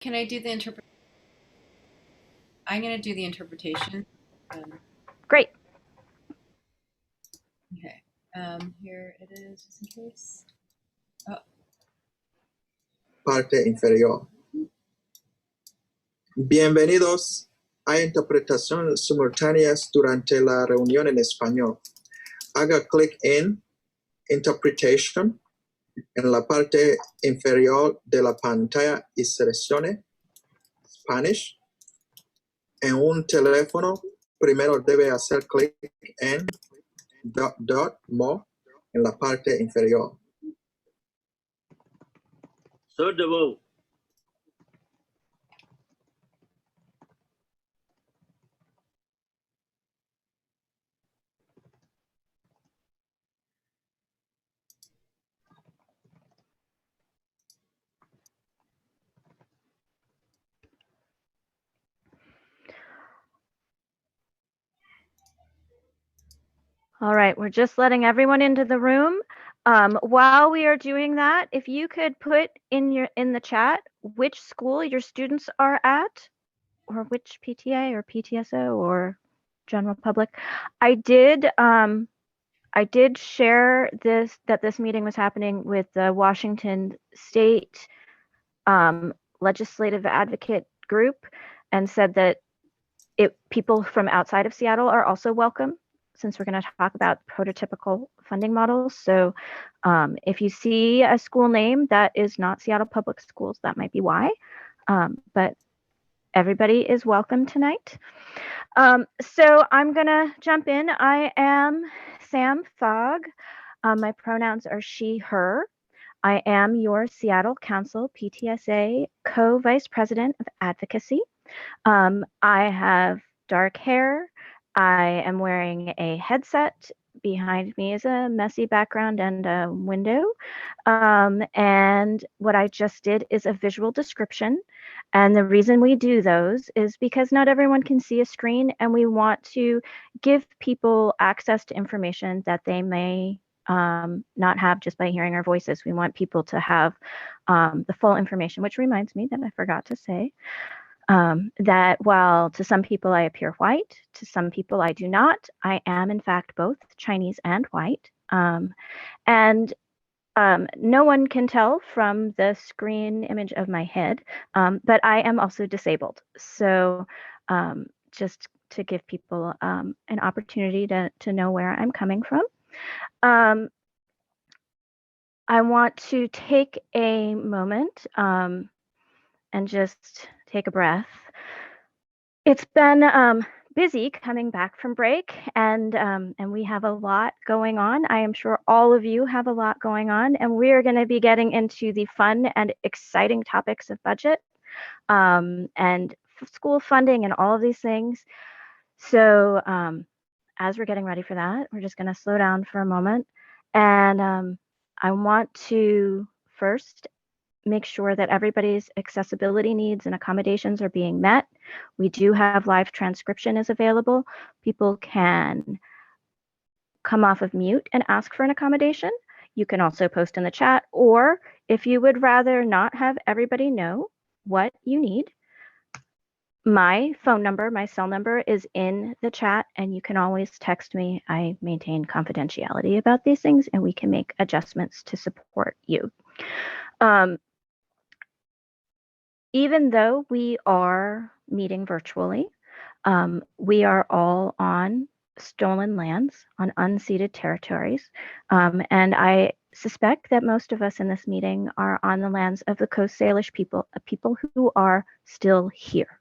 Can I do the interpretation? I'm going to do the interpretation. Great. Okay. Here it is, just in case. Oh. Parte inferior. Bienvenidos a interpretación simultáneas durante la reunión en español. Haga clic en Interpretation en la parte inferior de la pantalla y seleccione Spanish. En un teléfono, primero debe hacer clic en more en la parte inferior. Sordo. All right, we're just letting everyone into the room. While we are doing that, if you could put in the chat which school your students are at, or which PTA or PTSA or general public. I did share that this meeting was happening with the Washington State Legislative Advocate Group, and said that people from outside of Seattle are also welcome, since we're going to talk about prototypical funding models. So if you see a school name that is not Seattle Public Schools, that might be why. But everybody is welcome tonight. So I'm going to jump in. I am Sam Fogg. My pronouns are she, her. I am your Seattle Council PTSA co-vice president of advocacy. I have dark hair. I am wearing a headset. Behind me is a messy background and a window. And what I just did is a visual description. And the reason we do those is because not everyone can see a screen, and we want to give people access to information that they may not have just by hearing our voices. We want people to have the full information, which reminds me that I forgot to say that while to some people I appear white, to some people I do not, I am in fact both Chinese and white. And no one can tell from the screen image of my head, but I am also disabled. So just to give people an opportunity to know where I'm coming from. I want to take a moment and just take a breath. It's been busy coming back from break, and we have a lot going on. I am sure all of you have a lot going on, and we are going to be getting into the fun and exciting topics of budget and school funding and all of these things. So as we're getting ready for that, we're just going to slow down for a moment, and I want to first make sure that everybody's accessibility needs and accommodations are being met. We do have live transcription is available. People can come off of mute and ask for an accommodation. You can also post in the chat, or if you would rather not have everybody know what you need, my phone number, my cell number is in the chat, and you can always text me. I maintain confidentiality about these things, and we can make adjustments to support you. Even though we are meeting virtually, we are all on stolen lands, on unceded territories. And I suspect that most of us in this meeting are on the lands of the Coast Salish people, people who are still here.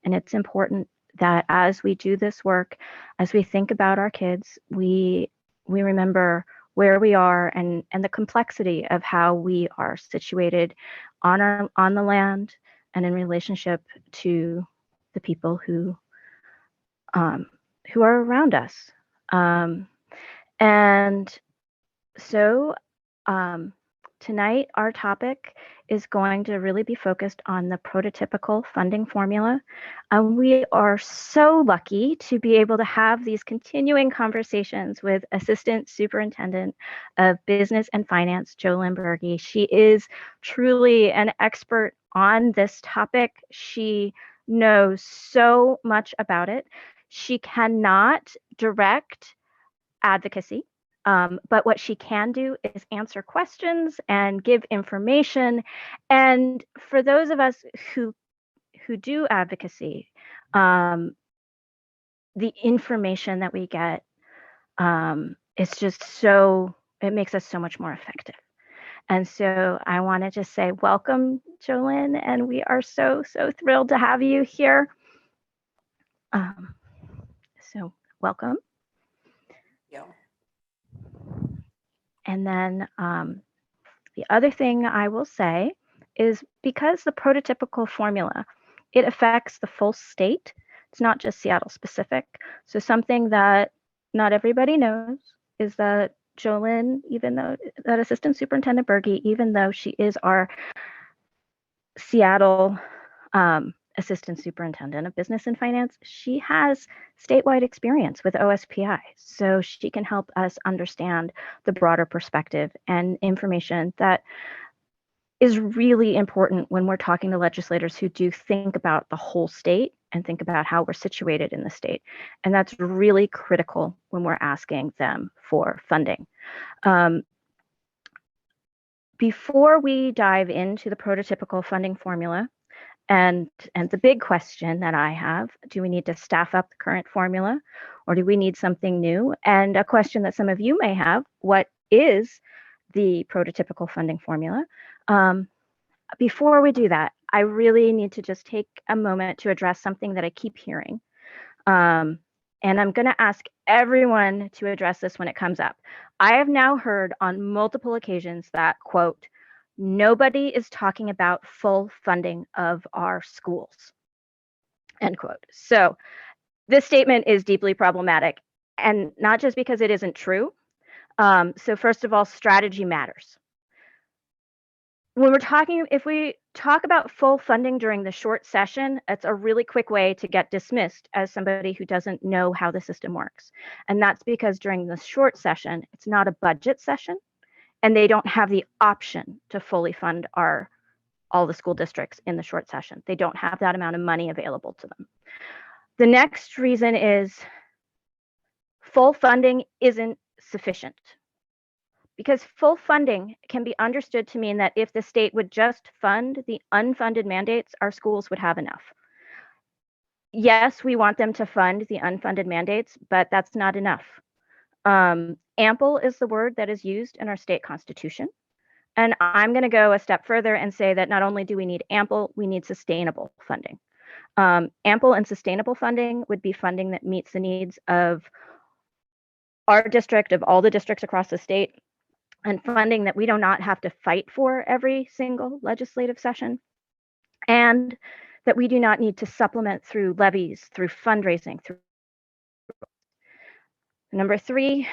And it's important that as we do this work, as we think about our kids, we remember where we are and the complexity of how we are situated on the land and in relationship to the people who are around us. And so tonight our topic is going to really be focused on the prototypical funding formula. We are so lucky to be able to have these continuing conversations with Assistant Superintendent of Business and Finance, JoLynn Berge. She is truly an expert on this topic. She knows so much about it. She cannot direct advocacy, but what she can do is answer questions and give information. And for those of us who do advocacy, the information that we get, it's just so, it makes us so much more effective. And so I want to just say welcome, JoLynn, and we are so thrilled to have you here. So welcome. Yeah. And then the other thing I will say is, because the prototypical formula, it affects the full state. It's not just Seattle specific. So something that not everybody knows is that JoLynn, even though that Assistant Superintendent Berge, even though she is our Seattle Assistant Superintendent of Business and Finance, she has statewide experience with OSPI. So she can help us understand the broader perspective and information that is really important when we're talking to legislators who do think about the whole state and think about how we're situated in the state. And that's really critical when we're asking them for funding. Before we dive into the prototypical funding formula, and the big question that I have, do we need to staff up the current formula, or do we need something new? And a question that some of you may have, what is the prototypical funding formula? Before we do that, I really need to just take a moment to address something that I keep hearing. And I'm going to ask everyone to address this when it comes up. I have now heard on multiple occasions that, quote, nobody is talking about full funding of our schools, end quote. So this statement is deeply problematic, and not just because it isn't true. So first of all, strategy matters. When we're talking, if we talk about full funding during the short session, it's a really quick way to get dismissed as somebody who doesn't know how the system works. And that's because during the short session, it's not a budget session, and they don't have the option to fully fund all the school districts in the short session. They don't have that amount of money available to them. The next reason is full funding isn't sufficient, because full funding can be understood to mean that if the state would just fund the unfunded mandates, our schools would have enough. Yes, we want them to fund the unfunded mandates, but that's not enough. Ample is the word that is used in our state constitution. And I'm going to go a step further and say that not only do we need ample, we need sustainable funding. Ample and sustainable funding would be funding that meets the needs of our district, of all the districts across the state, and funding that we do not have to fight for every single legislative session, and that we do not need to supplement through levies, through fundraising, through. Number three,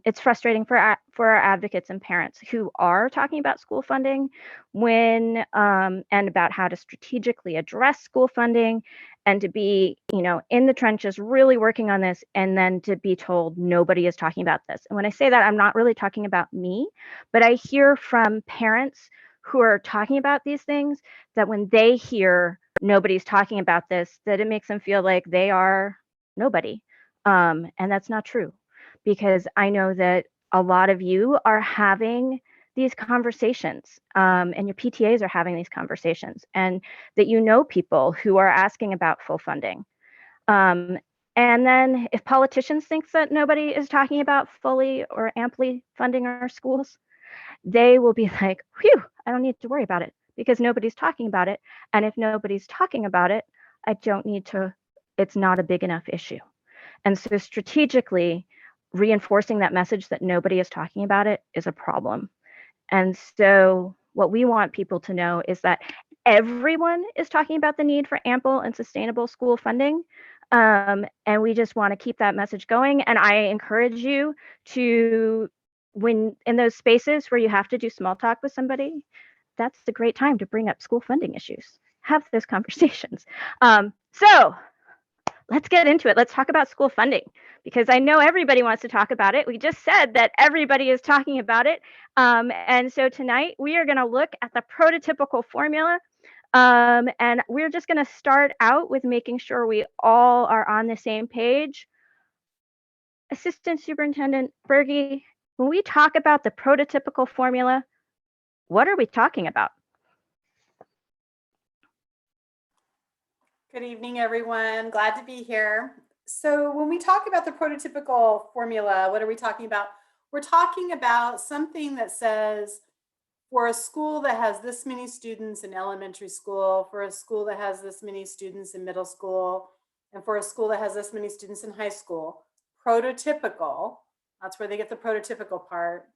it's frustrating for our advocates and parents who are talking about school funding and about how to strategically address school funding, and to be, in the trenches really working on this, and then to be told nobody is talking about this. And when I say that, I'm not really talking about me, but I hear from parents who are talking about these things that when they hear nobody's talking about this, that it makes them feel like they are nobody. And that's not true, because I know that a lot of you are having these conversations, and your PTAs are having these conversations, and that people who are asking about full funding. And then if politicians think that nobody is talking about fully or amply funding our schools, they will be like, whew, I don't need to worry about it because nobody's talking about it. And if nobody's talking about it, I don't need to, it's not a big enough issue. And so strategically reinforcing that message that nobody is talking about it is a problem. And so what we want people to know is that everyone is talking about the need for ample and sustainable school funding. And we just want to keep that message going. And I encourage you to, when in those spaces where you have to do small talk with somebody, that's the great time to bring up school funding issues. Have those conversations. So let's get into it. Let's talk about school funding, because I know everybody wants to talk about it. We just said that everybody is talking about it. And so tonight we are going to look at the prototypical formula. And we're just going to start out with making sure we all are on the same page. Assistant Superintendent Berge, when we talk about the prototypical formula, what are we talking about? Good evening, everyone. Glad to be here. So when we talk about the prototypical formula, what are we talking about? We're talking about something that says for a school that has this many students in elementary school, for a school that has this many students in middle school, and for a school that has this many students in high school, prototypical, that's where they get the prototypical part,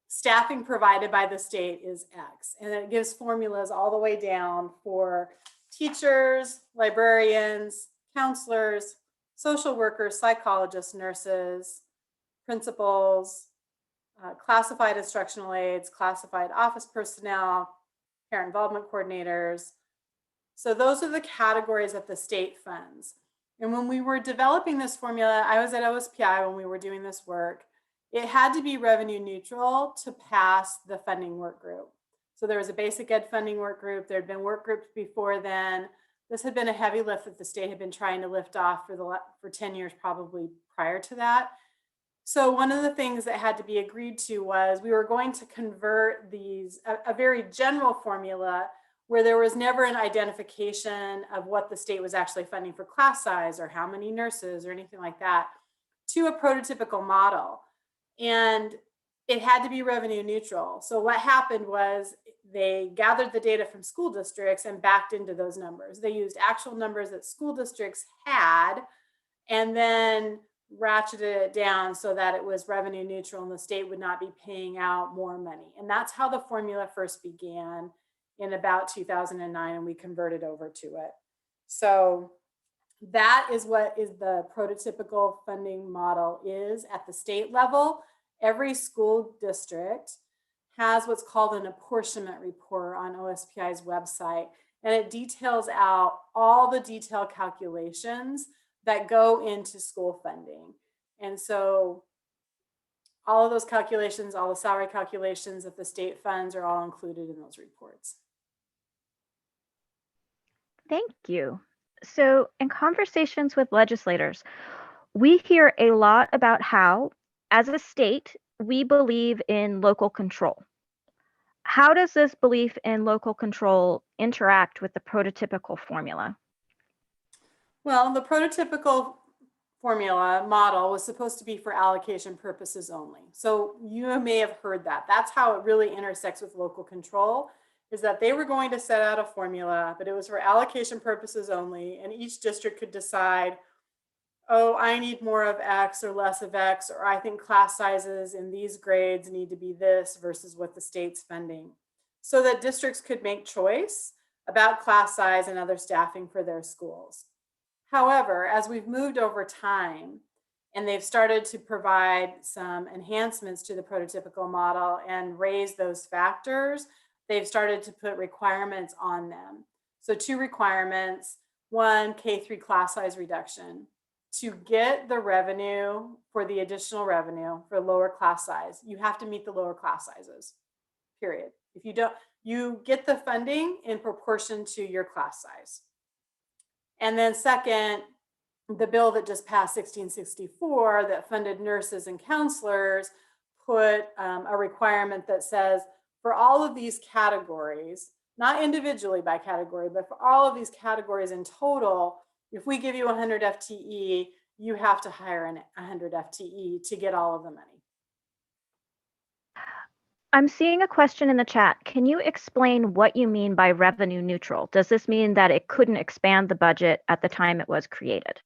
staffing provided by the state is X. And it gives formulas all the way down for teachers, librarians, counselors, social workers, psychologists, nurses, principals, classified instructional aides, classified office personnel, parent involvement coordinators. So those are the categories that the state funds. And when we were developing this formula, I was at OSPI when we were doing this work. It had to be revenue neutral to pass the funding work group. So there was a basic ed funding work group. There had been work groups before then. This had been a heavy lift that the state had been trying to lift off for 10 years, probably prior to that. So one of the things that had to be agreed to was we were going to convert these, a very general formula where there was never an identification of what the state was actually funding for class size or how many nurses or anything like that, to a prototypical model. And it had to be revenue neutral. So what happened was they gathered the data from school districts and backed into those numbers. They used actual numbers that school districts had and then ratcheted it down so that it was revenue neutral and the state would not be paying out more money. And that's how the formula first began in about 2009, and we converted over to it. So that is what is the prototypical funding model is at the state level. Every school district has what's called an apportionment report on OSPI's website, and it details out all the detailed calculations that go into school funding. And so all of those calculations, all the salary calculations that the state funds are all included in those reports. Thank you. So in conversations with legislators, we hear a lot about how, as a state, we believe in local control. How does this belief in local control interact with the prototypical formula? Well, the prototypical formula model was supposed to be for allocation purposes only. So you may have heard that. That's how it really intersects with local control, is that they were going to set out a formula, but it was for allocation purposes only, and each district could decide, oh, I need more of X or less of X, or I think class sizes in these grades need to be this versus what the state's funding, so that districts could make choice about class size and other staffing for their schools. However, as we've moved over time and they've started to provide some enhancements to the prototypical model and raise those factors, they've started to put requirements on them. So 2 requirements: 1, K-3 class size reduction. To get the revenue for the additional revenue for lower class size, you have to meet the lower class sizes, period. If you don't, you get the funding in proportion to your class size. And then second, the bill that just passed 1664 that funded nurses and counselors put a requirement that says for all of these categories, not individually by category, but for all of these categories in total, if we give you 100 FTE, you have to hire 100 FTE to get all of the money. I'm seeing a question in the chat. Can you explain what you mean by revenue neutral? Does this mean that it couldn't expand the budget at the time it was created?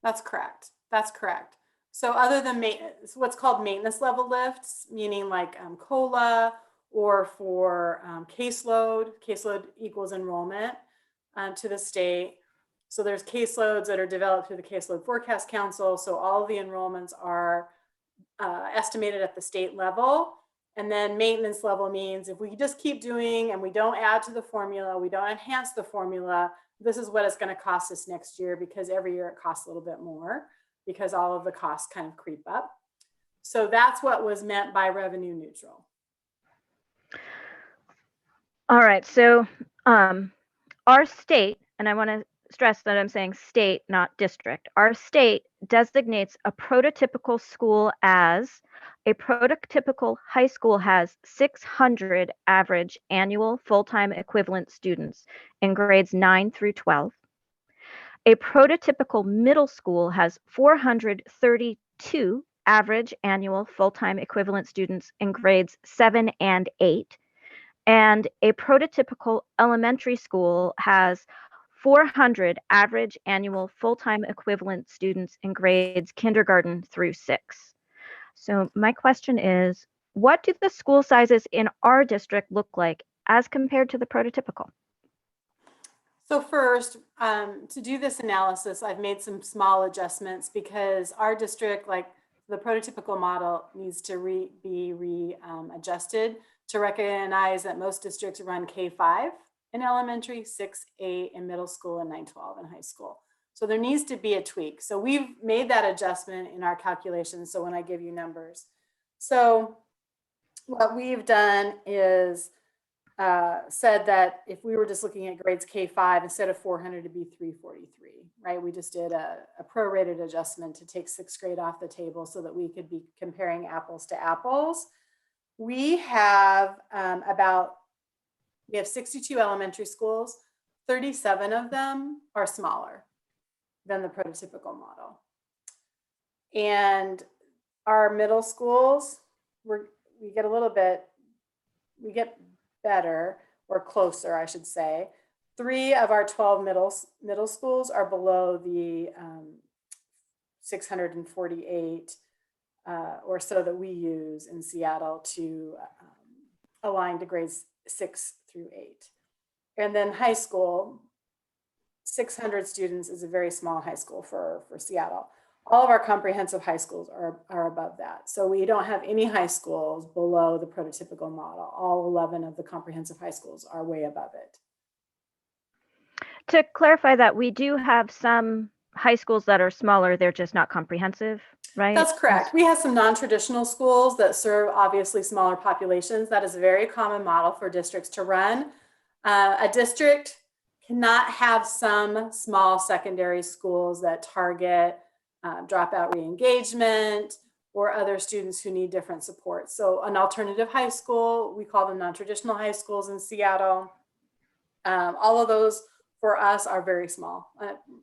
That's correct. That's correct. So other than maintenance, what's called maintenance level lifts, meaning like COLA or for caseload equals enrollment to the state. So there's caseloads that are developed through the Caseload Forecast Council. So all of the enrollments are estimated at the state level. And then maintenance level means if we just keep doing and we don't add to the formula, we don't enhance the formula, this is what it's going to cost us next year, because every year it costs a little bit more because all of the costs kind of creep up. So that's what was meant by revenue neutral. All right, so our state, and I want to stress that I'm saying state, not district, our state designates a prototypical school as a prototypical high school has 600 average annual full-time equivalent students in grades 9 through 12. A prototypical middle school has 432 average annual full-time equivalent students in grades 7 and 8. And a prototypical elementary school has 400 average annual full-time equivalent students in grades kindergarten through 6. So my question is, what do the school sizes in our district look like as compared to the prototypical? So first, to do this analysis, I've made some small adjustments because our district, like the prototypical model, needs to be adjusted to recognize that most districts run K-5 in elementary, 6-8 in middle school, and 9-12 in high school. So there needs to be a tweak. So we've made that adjustment in our calculations. So when I give you numbers, so what we've done is said that if we were just looking at grades K-5, instead of 400 to be 343, right? We just did a prorated adjustment to take 6th grade off the table so that we could be comparing apples to apples. We have we have 62 elementary schools. 37 of them are smaller than the prototypical model. And our middle schools, we get better, or closer, I should say. 3 of our 12 middle schools are below the 648 or so that we use in Seattle to align to grades 6 through 8. And then high school, 600 students is a very small high school for Seattle. All of our comprehensive high schools are above that. So we don't have any high schools below the prototypical model. All 11 of the comprehensive high schools are way above it. To clarify that, we do have some high schools that are smaller, they're just not comprehensive, right? That's correct. We have some non-traditional schools that serve obviously smaller populations. That is a very common model for districts to run. A district cannot have some small secondary schools that target dropout re-engagement or other students who need different support. So an alternative high school, we call them non-traditional high schools in Seattle. All of those for us are very small,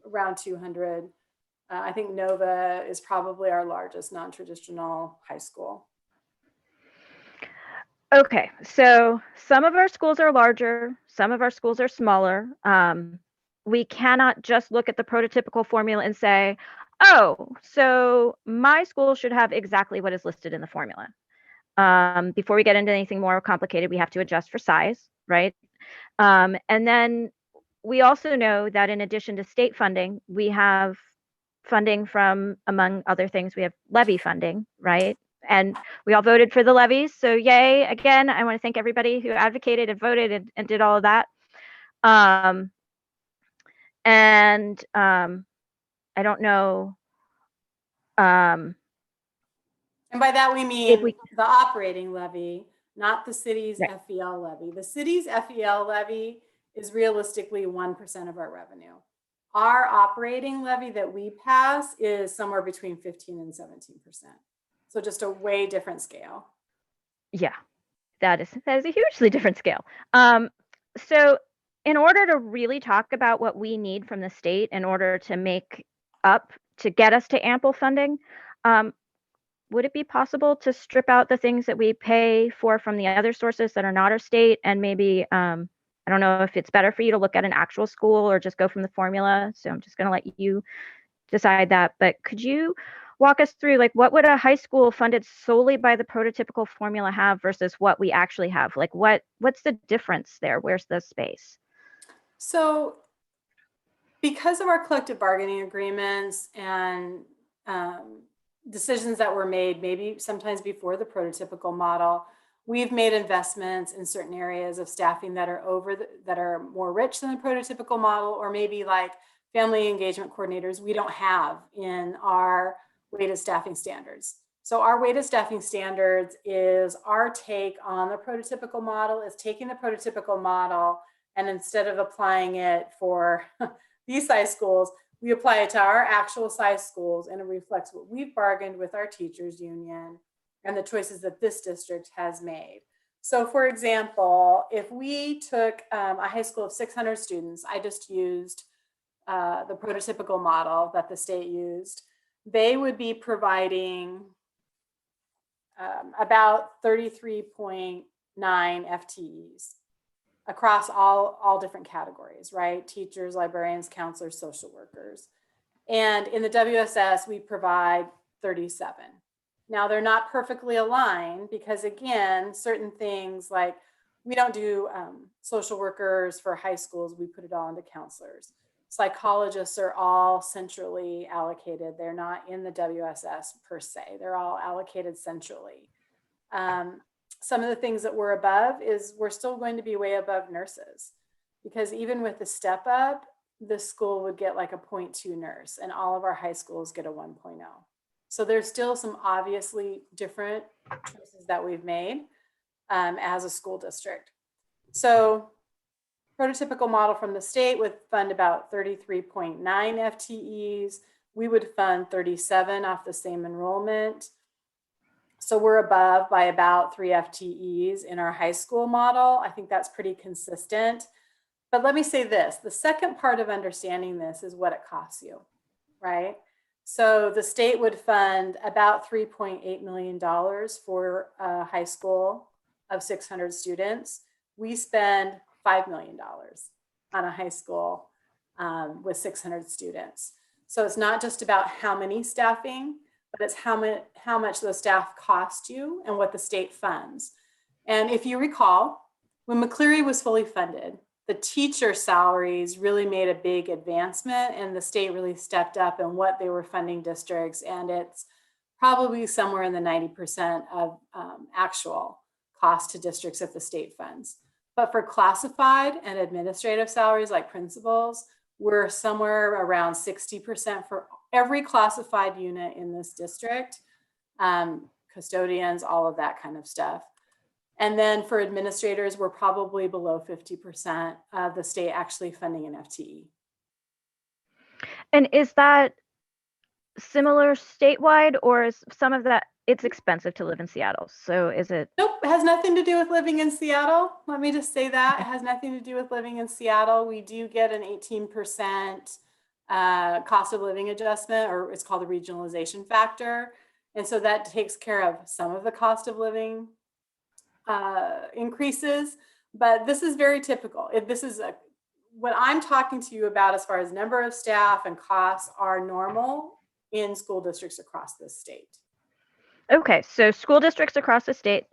around 200. I think Nova is probably our largest non-traditional high school. Okay, so some of our schools are larger, some of our schools are smaller. We cannot just look at the prototypical formula and say, oh, so my school should have exactly what is listed in the formula. Before we get into anything more complicated, we have to adjust for size, right? And then we also know that in addition to state funding, we have funding from, among other things, we have levy funding, right? And we all voted for the levies. So yay, again, I want to thank everybody who advocated and voted and did all of that. I don't know. And by that we mean the operating levy, not the city's right. FEL levy. The city's FEL levy is realistically 1% of our revenue. Our operating levy that we pass is somewhere between 15 and 17%. So just a way different scale. Yeah, that is a hugely different scale. So in order to really talk about what we need from the state in order to make up, to get us to ample funding, would it be possible to strip out the things that we pay for from the other sources that are not our state, and maybe, I don't know if it's better for you to look at an actual school or just go from the formula. So I'm just going to let you decide that. But could you walk us through, like, what would a high school funded solely by the prototypical formula have versus what we actually have? Like, what's the difference there? Where's the space? So because of our collective bargaining agreements and decisions that were made, maybe sometimes before the prototypical model, we've made investments in certain areas of staffing that are more rich than the prototypical model, or maybe like family engagement coordinators we don't have in our weighted staffing standards. So our weighted staffing standards is our take on the prototypical model, is taking the prototypical model and instead of applying it for these size schools, we apply it to our actual size schools, and it reflects what we've bargained with our teachers union and the choices that this district has made. So for example, if we took a high school of 600 students, I just used the prototypical model that the state used, they would be providing about 33.9 FTEs across all different categories, right? Teachers, librarians, counselors, social workers. And in the WSS, we provide 37. Now they're not perfectly aligned because again, certain things like we don't do social workers for high schools, we put it all into counselors. Psychologists are all centrally allocated. They're not in the WSS per se. They're all allocated centrally. Some of the things that we're above is we're still going to be way above nurses because even with the step up, this school would get like a 0.2 nurse and all of our high schools get a 1.0. So there's still some obviously different choices that we've made as a school district. So prototypical model from the state would fund about 33.9 FTEs. We would fund 37 off the same enrollment. So we're above by about 3 FTEs in our high school model. I think that's pretty consistent. But let me say this, the second part of understanding this is what it costs you, right? So the state would fund about $3.8 million for a high school of 600 students. We spend $5 million on a high school with 600 students. So it's not just about how many staffing, but it's how much those staff cost you and what the state funds. And if you recall, when McCleary was fully funded, the teacher salaries really made a big advancement and the state really stepped up in what they were funding districts. And it's probably somewhere in the 90% of actual cost to districts that the state funds. But for classified and administrative salaries like principals, we're somewhere around 60% for every classified unit in this district, custodians, all of that kind of stuff. And then for administrators, we're probably below 50% of the state actually funding an FTE. And is that similar statewide, or is some of that, it's expensive to live in Seattle? So is it? Nope, it has nothing to do with living in Seattle. Let me just say that. It has nothing to do with living in Seattle. We do get an 18% cost of living adjustment, or it's called the regionalization factor. And so that takes care of some of the cost of living increases, but this is very typical. This is what I'm talking to you about as far as number of staff and costs are normal in school districts across the state. Okay, so school districts across the state,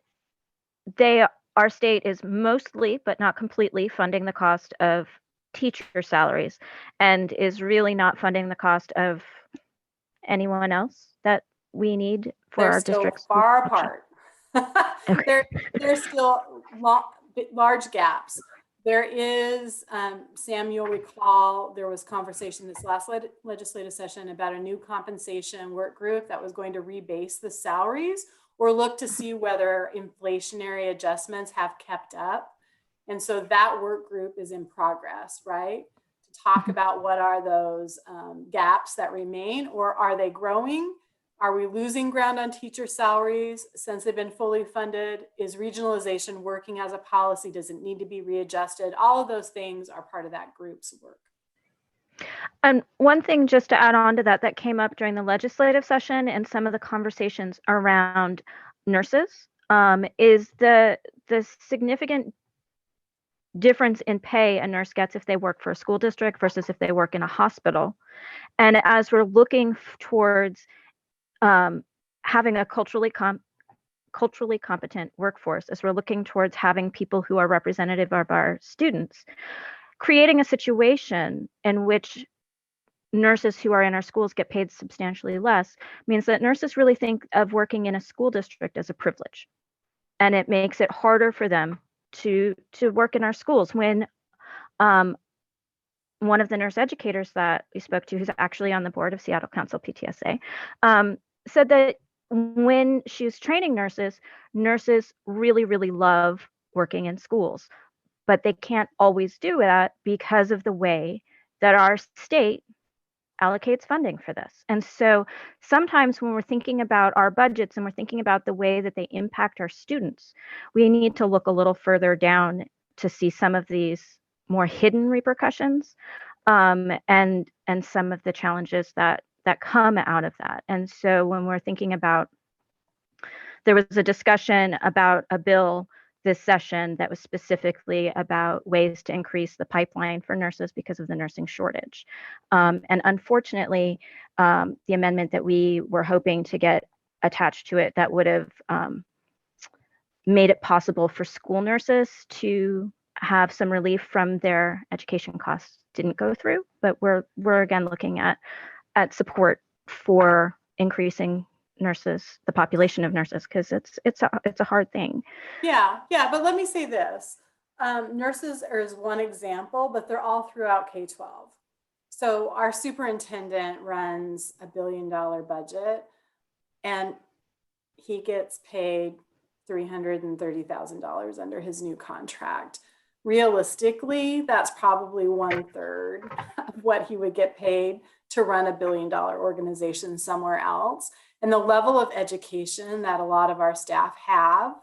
our state is mostly, but not completely, funding the cost of teacher salaries and is really not funding the cost of anyone else that we need for They're our still districts. far apart. Okay. There's still large gaps. There is, Sam, you'll recall, there was conversation this last legislative session about a new compensation work group that was going to rebase the salaries or look to see whether inflationary adjustments have kept up. And so that work group is in progress, right? To talk about what are those gaps that remain, or are they growing? Are we losing ground on teacher salaries since they've been fully funded? Is regionalization working as a policy? Does it need to be readjusted? All of those things are part of that group's work. And one thing just to add on to that came up during the legislative session and some of the conversations around nurses is the significant difference in pay a nurse gets if they work for a school district versus if they work in a hospital. And as we're looking towards having a culturally competent workforce, as we're looking towards having people who are representative of our students, creating a situation in which nurses who are in our schools get paid substantially less means that nurses really think of working in a school district as a privilege. And it makes it harder for them to work in our schools. When one of the nurse educators that we spoke to, who's actually on the board of Seattle Council PTSA, said that when she was training nurses, nurses really, really love working in schools, but they can't always do that because of the way that our state allocates funding for this. And so sometimes when we're thinking about our budgets and we're thinking about the way that they impact our students, we need to look a little further down to see some of these more hidden repercussions, and some of the challenges that come out of that. And so when we're thinking about, there was a discussion about a bill this session that was specifically about ways to increase the pipeline for nurses because of the nursing shortage. And unfortunately, the amendment that we were hoping to get attached to it that would have made it possible for school nurses to have some relief from their education costs didn't go through. But we're again looking at support for increasing nurses, the population of nurses, because it's a hard thing. Yeah, but let me say this. Nurses is one example, but they're all throughout K-12. So our superintendent runs $1 billion budget, and he gets paid $330,000 under his new contract. Realistically, that's probably 1/3 of what he would get paid to run $1 billion organization somewhere else. And the level of education that a lot of our staff have,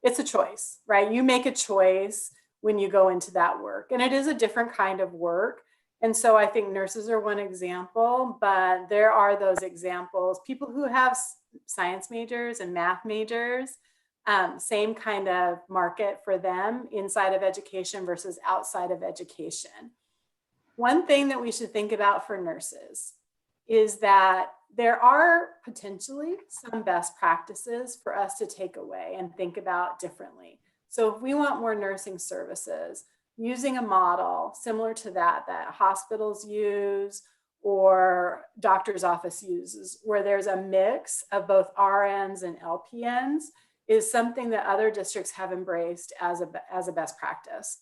it's a choice, right? You make a choice when you go into that work, and it is a different kind of work. And so I think nurses are one example, but there are those examples, people who have science majors and math majors, same kind of market for them inside of education versus outside of education. One thing that we should think about for nurses is that there are potentially some best practices for us to take away and think about differently. So if we want more nursing services, using a model similar to that hospitals use or doctor's office uses, where there's a mix of both RNs and LPNs, is something that other districts have embraced as a best practice.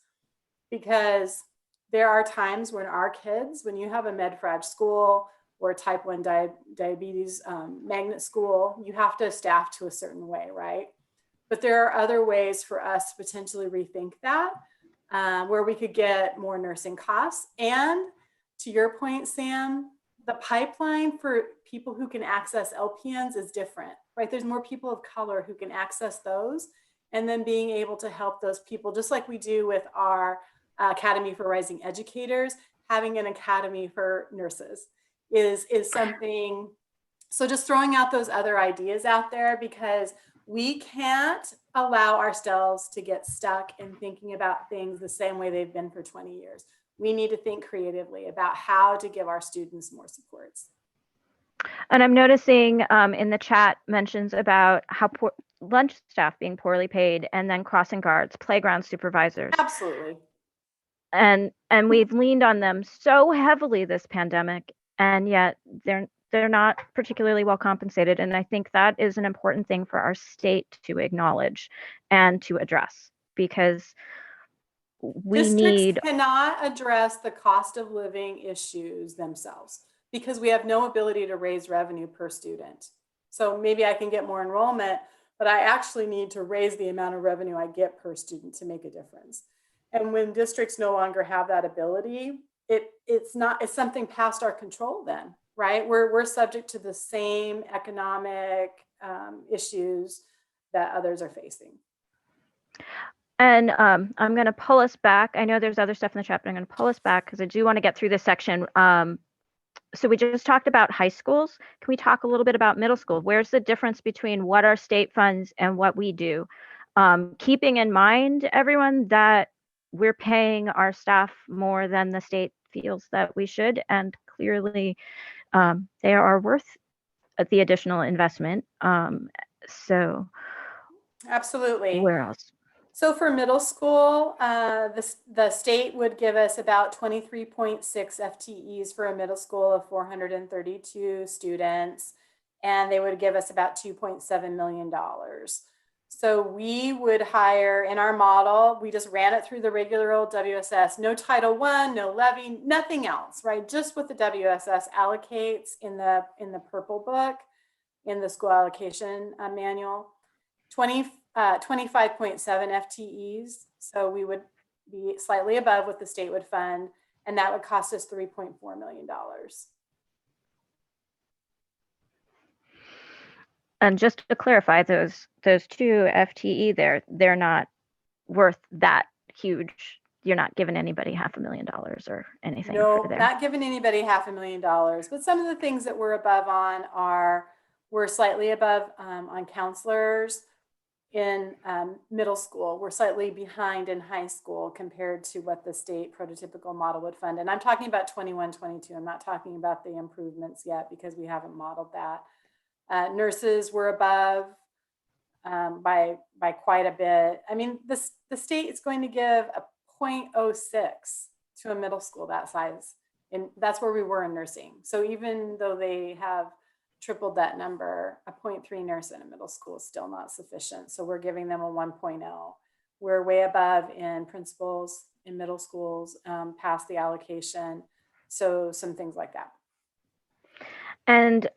Because there are times when our kids, when you have a med-frag school or a type 1 diabetes magnet school, you have to staff to a certain way, right? But there are other ways for us to potentially rethink that, where we could get more nursing costs. And to your point, Sam, the pipeline for people who can access LPNs is different, right? There's more people of color who can access those, and then being able to help those people, just like we do with our Academy for Rising Educators, having an academy for nurses is something. So just throwing out those other ideas out there, because we can't allow ourselves to get stuck in thinking about things the same way they've been for 20 years. We need to think creatively about how to give our students more supports. And I'm noticing in the chat mentions about how lunch staff being poorly paid, and then crossing guards, playground supervisors. Absolutely. And we've leaned on them so heavily this pandemic, and yet they're not particularly well compensated. And I think that is an important thing for our state to acknowledge and to address, because Districts cannot address the cost of living issues themselves because we have no ability to raise revenue per student. So maybe I can get more enrollment, but I actually need to raise the amount of revenue I get per student to make a difference. And when districts no longer have that ability, it's something past our control then, right? We're subject to the same economic issues that others are facing. And I'm going to pull us back. I know there's other stuff in the chat, but I'm going to pull us back because I do want to get through this section. So we just talked about high schools. Can we talk a little bit about middle school? Where's the difference between what our state funds and what we do? Keeping in mind, everyone, that we're paying our staff more than the state feels that we should, and clearly they are worth the additional investment. So absolutely. Where else? So for middle school, the state would give us about 23.6 FTEs for a middle school of 432 students, and they would give us about $2.7 million. So we would hire, in our model, we just ran it through the regular old WSS, no Title I, no levy, nothing else, right? Just what the WSS allocates in the purple book. in the school allocation manual. 25.7 FTEs. So we would be slightly above what the state would fund, and that would cost us $3.4 million. And just to clarify, those two FTE there, they're not worth that huge. You're not giving anybody $500,000 or anything. No, for there. not giving anybody $500,000. But some of the things that we're above on are, we're slightly above on counselors in middle school. We're slightly behind in high school compared to what the state prototypical model would fund. And I'm talking about 21, 22. I'm not talking about the improvements yet because we haven't modeled that. Nurses were above by quite a bit. I mean, the state is going to give a 0.06 to a middle school that size. And that's where we were in nursing. So even though they have tripled that number, a 0.3 nurse in a middle school is still not sufficient. So we're giving them a 1.0. We're way above in principals in middle schools, past the allocation. So some things like that. And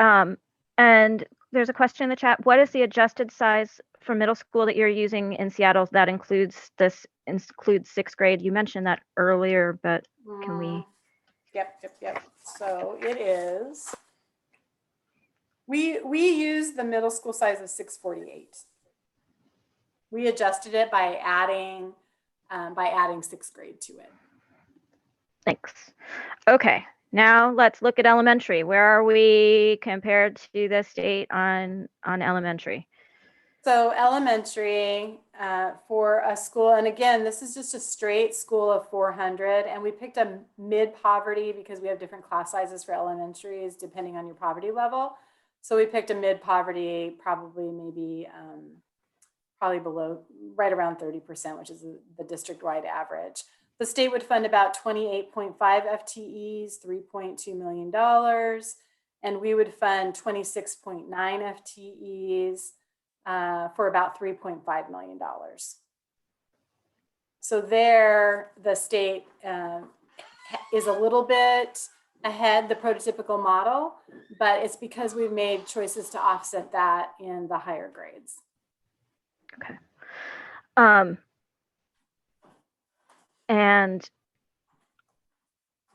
there's a question in the chat. What is the adjusted size for middle school that you're using in Seattle that includes sixth grade? You mentioned that earlier, but can we? Yep. So it is, we use the middle school size of 648. We adjusted it by adding sixth grade to it. Thanks. Okay. Now let's look at elementary. Where are we compared to the state on elementary? So elementary for a school, and again, this is just a straight school of 400, and we picked a mid-poverty because we have different class sizes for elementaries depending on your poverty level. So we picked a mid-poverty, probably below, right around 30%, which is the district-wide average. The state would fund about 28.5 FTEs, $3.2 million, and we would fund 26.9 FTEs for about $3.5 million. So there, the state is a little bit ahead, the prototypical model, but it's because we've made choices to offset that in the higher grades. Okay. And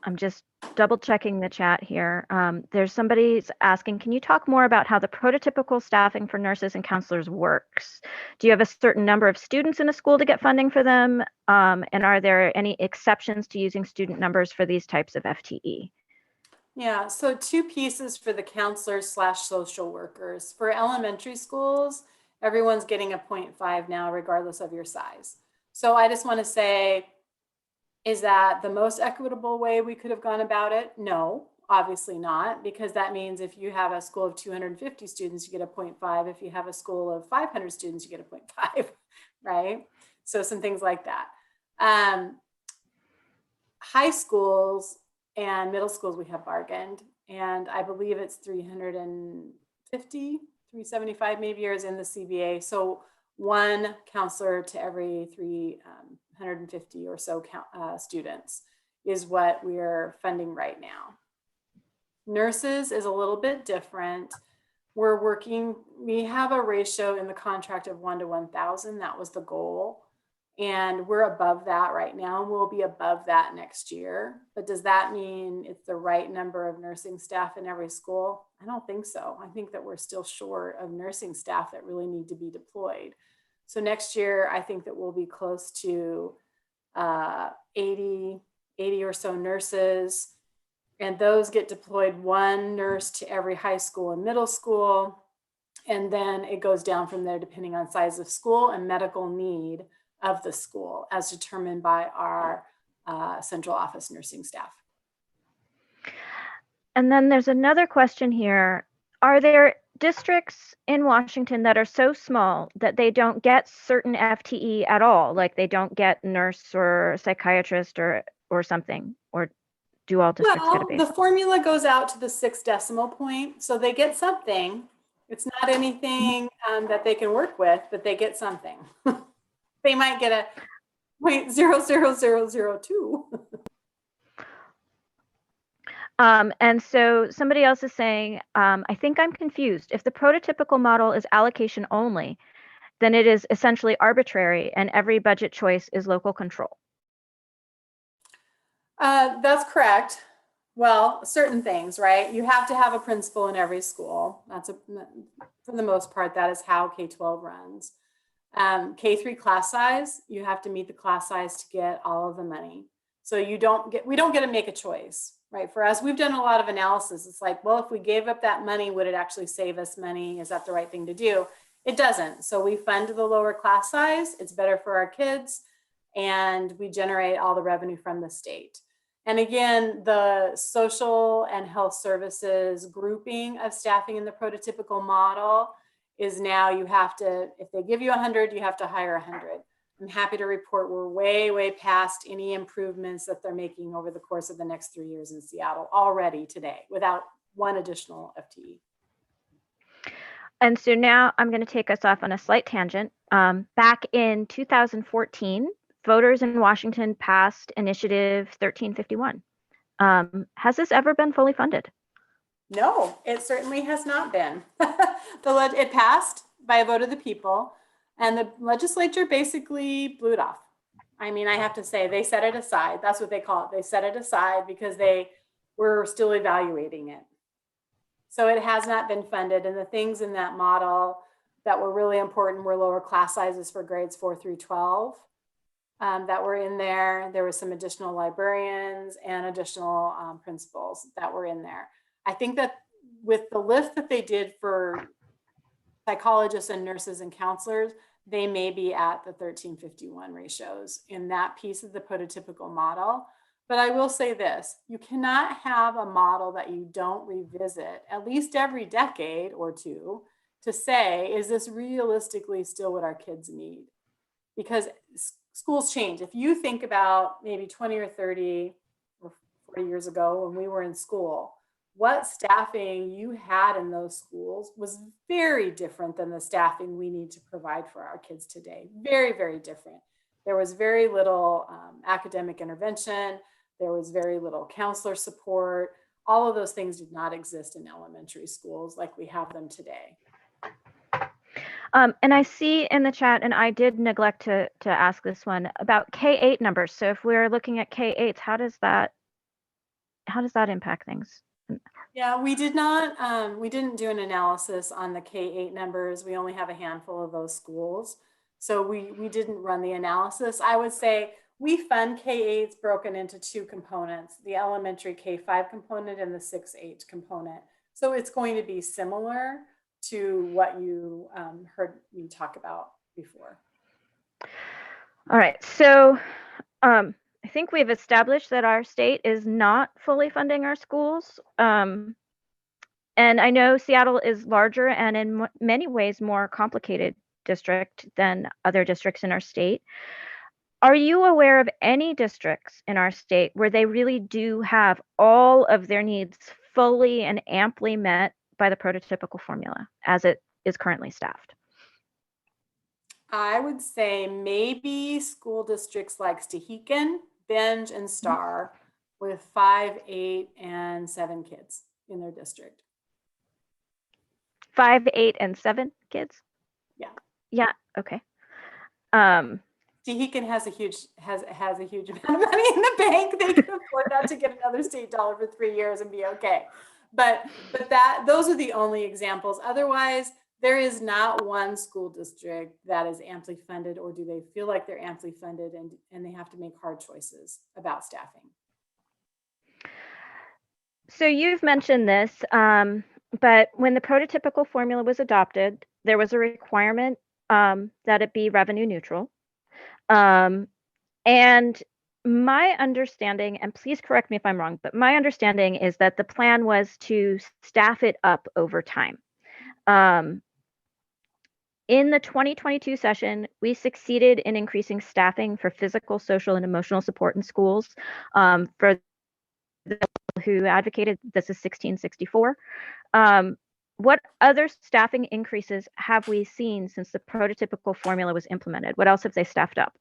I'm just double checking the chat here. There's somebody's asking, can you talk more about how the prototypical staffing for nurses and counselors works? Do you have a certain number of students in a school to get funding for them? And are there any exceptions to using student numbers for these types of FTE? Yeah, so two pieces for the counselors / social workers. For elementary schools, everyone's getting a 0.5 now, regardless of your size. So I just want to say, is that the most equitable way we could have gone about it? No, obviously not, because that means if you have a school of 250 students, you get a 0.5. If you have a school of 500 students, you get a 0.5, right? So some things like that. High schools and middle schools, we have bargained, and I believe it's 350, 375 maybe years in the CBA. So one counselor to every 350 or so students is what we're funding right now. Nurses is a little bit different. We have a ratio in the contract of 1 to 1,000. That was the goal. And we're above that right now. We'll be above that next year. But does that mean it's the right number of nursing staff in every school? I don't think so. I think that we're still short of nursing staff that really need to be deployed. So next year, I think that we'll be close to 80 or so nurses. And those get deployed, one nurse to every high school and middle school. And then it goes down from there depending on size of school and medical need of the school as determined by our central office nursing staff. And then there's another question here. Are there districts in Washington that are so small that they don't get certain FTE at all? Like they don't get nurse or psychiatrist or something? Or do all districts get a base? The formula goes out to the 6th decimal point. So they get something. It's not anything that they can work with, but they get something. They might get a 0.00002. And so somebody else is saying, I think I'm confused. If the prototypical model is allocation only, then it is essentially arbitrary and every budget choice is local control. That's correct. Well, certain things, right? You have to have a principal in every school. For the most part, that is how K-12 runs. K-3 class size, you have to meet the class size to get all of the money. So we don't get to make a choice, right? For us, we've done a lot of analysis. It's like, well, if we gave up that money, would it actually save us money? Is that the right thing to do? It doesn't. So we fund the lower class size. It's better for our kids. And we generate all the revenue from the state. And again, the social and health services grouping of staffing in the prototypical model is now you have to, if they give you 100, you have to hire 100. I'm happy to report we're way, way past any improvements that they're making over the course of the next 3 years in Seattle already today without one additional FTE. And so now I'm going to take us off on a slight tangent. Back in 2014, voters in Washington passed Initiative 1351. Has this ever been fully funded? No, it certainly has not been. It passed by a vote of the people, and the legislature basically blew it off. I mean, I have to say, they set it aside. That's what they call it. They set it aside because they were still evaluating it. So it has not been funded. And the things in that model that were really important were lower class sizes for grades 4 through 12 that were in there. There were some additional librarians and additional principals that were in there. I think that with the lift that they did for psychologists and nurses and counselors, they may be at the 1351 ratios in that piece of the prototypical model. But I will say this, you cannot have a model that you don't revisit at least every decade or two to say, is this realistically still what our kids need? Because schools change. If you think about maybe 20 or 30 or 40 years ago when we were in school, what staffing you had in those schools was very different than the staffing we need to provide for our kids today. Very, very different. There was very little academic intervention. There was very little counselor support. All of those things did not exist in elementary schools like we have them today. And I see in the chat, and I did neglect to ask this one about K-8 numbers. So if we're looking at K-8s, how does that impact things? Yeah, we didn't do an analysis on the K-8 numbers. We only have a handful of those schools. So we didn't run the analysis. I would say we fund K-8s broken into two components, the elementary K-5 component and the 6-8 component. So it's going to be similar to what you heard me talk about before. All right, so I think we've established that our state is not fully funding our schools. And I know Seattle is larger and in many ways more complicated district than other districts in our state. Are you aware of any districts in our state where they really do have all of their needs fully and amply met by the prototypical formula as it is currently staffed? I would say maybe school districts like Stehekin, Benge, and Star with 5, 8, and 7 kids in their district. 5, 8, and 7 kids? Yeah. Yeah, okay. Stehekin has a huge amount of money in the bank. They can afford not to get another state dollar for 3 years and be okay. But those are the only examples. Otherwise, there is not one school district that is amply funded, or do they feel like they're amply funded and they have to make hard choices about staffing. So you've mentioned this, but when the prototypical formula was adopted, there was a requirement that it be revenue neutral. And my understanding, and please correct me if I'm wrong, but my understanding is that the plan was to staff it up over time. In the 2022 session, we succeeded in increasing staffing for physical, social, and emotional support in schools. For the people who advocated, this is 1664. What other staffing increases have we seen since the prototypical formula was implemented? What else have they staffed up?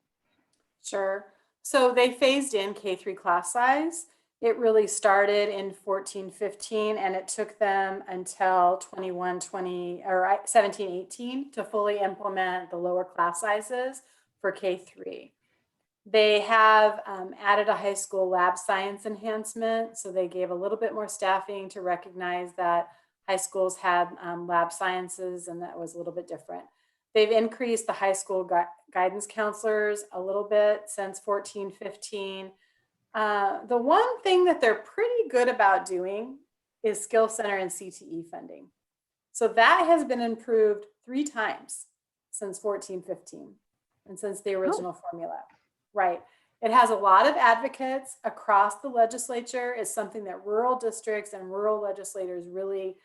Sure. So they phased in K-3 class size. It really started in 14-15, and it took them until 21-20 or 17-18 to fully implement the lower class sizes for K-3. They have added a high school lab science enhancement, so they gave a little bit more staffing to recognize that high schools had lab sciences, and that was a little bit different. They've increased the high school guidance counselors a little bit since 14-15. The one thing that they're pretty good about doing is Skill Center and CTE funding. So that has been improved 3 times since 14-15 and since the original formula. Right. It has a lot of advocates across the legislature. It's something that rural districts and rural legislators really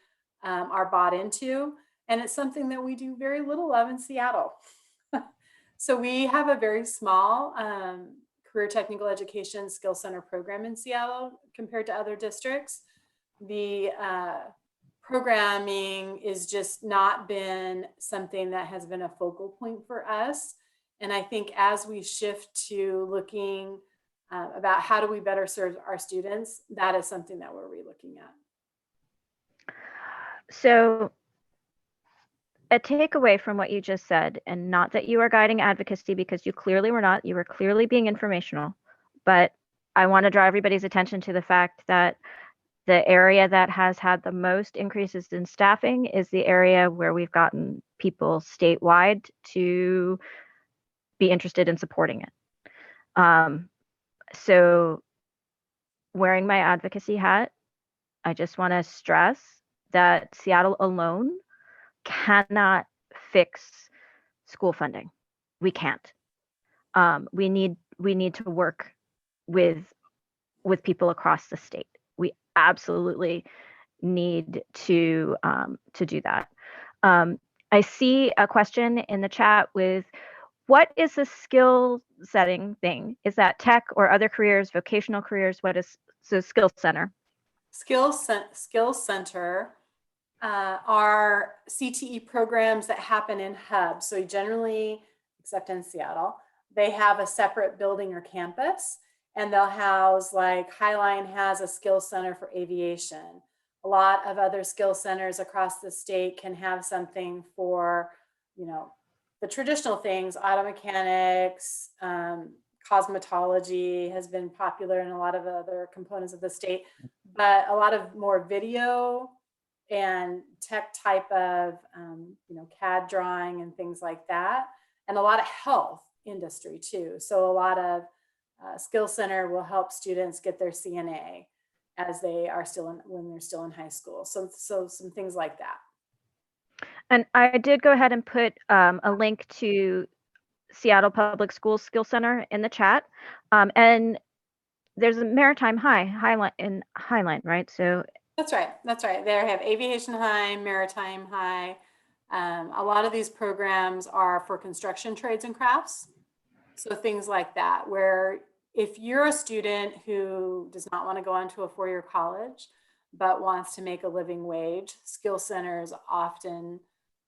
are bought into. And it's something that we do very little of in Seattle. So we have a very small career technical education skill center program in Seattle compared to other districts. The programming is just not been something that has been a focal point for us. And I think as we shift to looking about how do we better serve our students, that is something that we're re-looking at. So a takeaway from what you just said, and not that you are guiding advocacy, because you clearly were not, you were clearly being informational, but I want to draw everybody's attention to the fact that the area that has had the most increases in staffing is the area where we've gotten people statewide to be interested in supporting it. So wearing my advocacy hat, I just want to stress that Seattle alone cannot fix school funding. We can't. We need to work with people across the state. We absolutely need to do that. I see a question in the chat with, what is the skill setting thing? Is that tech or other careers, vocational careers? What is so skill center? Skill Center are CTE programs that happen in hubs. So generally, except in Seattle, they have a separate building or campus, and they'll house, like Highline has a skill center for aviation. A lot of other skill centers across the state can have something for, you know, the traditional things. Auto mechanics, cosmetology has been popular in a lot of other components of the state, but a lot of more video and tech type of, CAD drawing and things like that, and a lot of health industry too. So a lot of Skill Center will help students get their CNA as they are when they're still in high school. So some things like that. And I did go ahead and put a link to Seattle Public Schools Skill Center in the chat. And there's a Maritime Highline in Highline, right? So That's right. They have Aviation High, Maritime High. A lot of these programs are for construction trades and crafts. So things like that, where if you're a student who does not want to go on to a 4-year college, but wants to make a living wage, skill centers often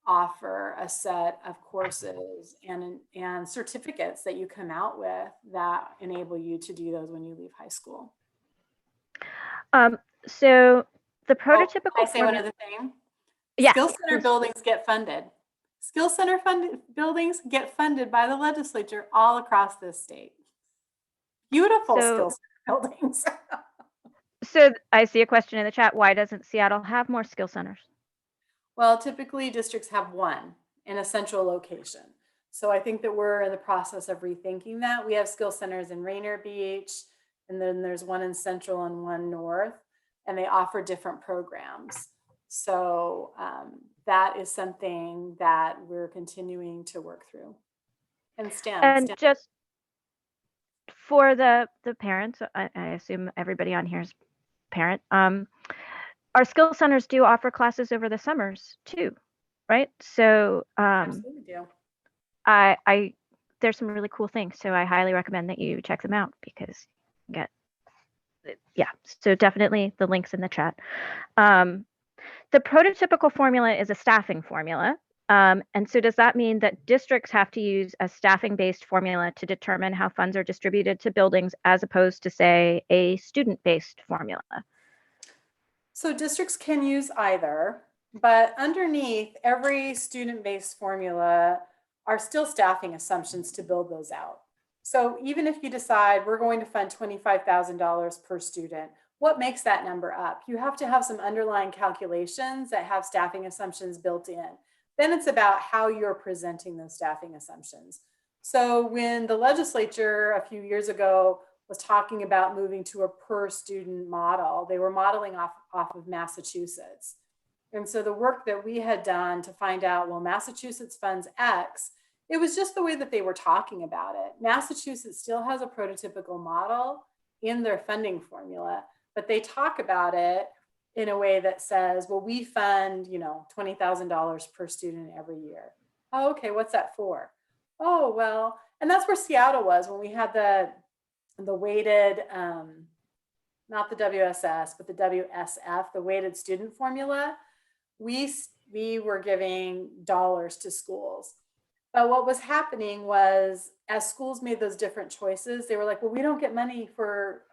offer a set of courses and certificates that you come out with that enable you to do those when you leave high school. So the prototypical. I say one other thing. Yeah. Skill Center buildings get funded. Skill Center buildings get funded by the legislature all across this state. Beautiful Skill Center buildings. So I see a question in the chat. Why doesn't Seattle have more skill centers? Well, typically districts have one in a central location. So I think that we're in the process of rethinking that. We have skill centers in Rainier Beach, and then there's one in Central and one North, and they offer different programs. So that is something that we're continuing to work through. And STEM. Just for the parents, I assume everybody on here is parent. Our skill centers do offer classes over the summers too, right? So Absolutely do. There's some really cool things. So I highly recommend that you check them out because so definitely the links in the chat. The prototypical formula is a staffing formula. And so does that mean that districts have to use a staffing-based formula to determine how funds are distributed to buildings as opposed to, say, a student-based formula? So districts can use either, but underneath every student-based formula are still staffing assumptions to build those out. So even if you decide we're going to fund $25,000 per student, what makes that number up? You have to have some underlying calculations that have staffing assumptions built in. Then it's about how you're presenting those staffing assumptions. So when the legislature a few years ago was talking about moving to a per student model, they were modeling off of Massachusetts. And so the work that we had done to find out, well, Massachusetts funds X, it was just the way that they were talking about it. Massachusetts still has a prototypical model in their funding formula, but they talk about it in a way that says, well, we fund, $20,000 per student every year. Oh, okay, what's that for? Oh, well, and that's where Seattle was when we had the weighted, not the WSS, but the WSF, the weighted student formula. We were giving dollars to schools. But what was happening was, as schools made those different choices, they were like, well, we don't get money for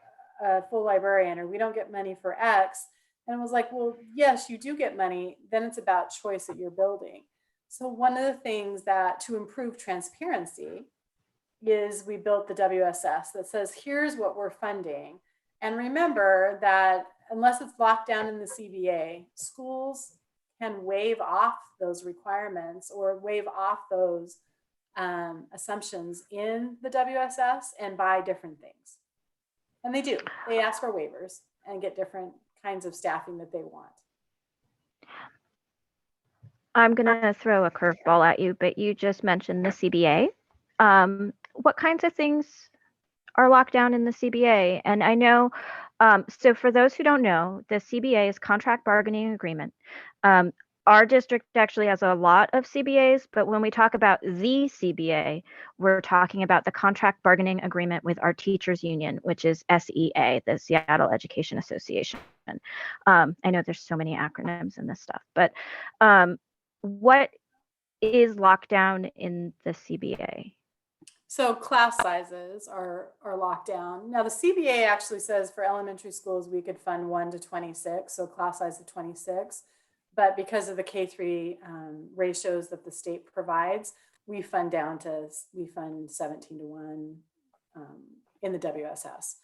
a full librarian, or we don't get money for X. And it was like, well, yes, you do get money. Then it's about choice that you're building. So one of the things that, to improve transparency, is we built the WSS that says, here's what we're funding. And remember that unless it's locked down in the CBA, schools can waive off those requirements or waive off those assumptions in the WSS and buy different things. And they do. They ask for waivers and get different kinds of staffing that they want. I'm going to throw a curveball at you, but you just mentioned the CBA. What kinds of things are locked down in the CBA? And I know, so for those who don't know, the CBA is contract bargaining agreement. Our district actually has a lot of CBAs, but when we talk about the CBA, we're talking about the contract bargaining agreement with our teachers union, which is SEA, the Seattle Education Association. I know there's so many acronyms in this stuff, but what is locked down in the CBA? So class sizes are locked down. Now the CBA actually says for elementary schools, we could fund 1 to 26, so class size of 26. But because of the K-3 ratios that the state provides, we fund 17 to 1 in the WSS.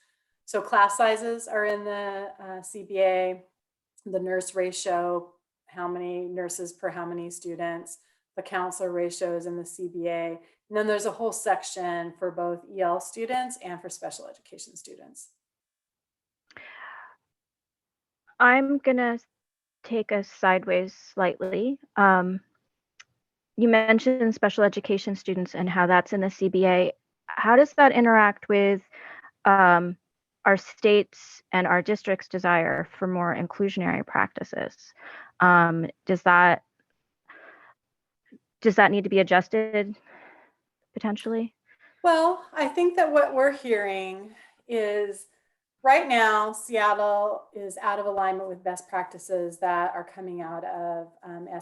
So class sizes are in the CBA, the nurse ratio, how many nurses per how many students, the counselor ratio is in the CBA. And then there's a whole section for both EL students and for special education students. I'm gonna take us sideways slightly. You mentioned special education students and how that's in the CBA. How does that interact with our state's and our district's desire for more inclusionary practices? Does that need to be adjusted potentially? Well, I think that what we're hearing is right now, Seattle is out of alignment with best practices that are coming out of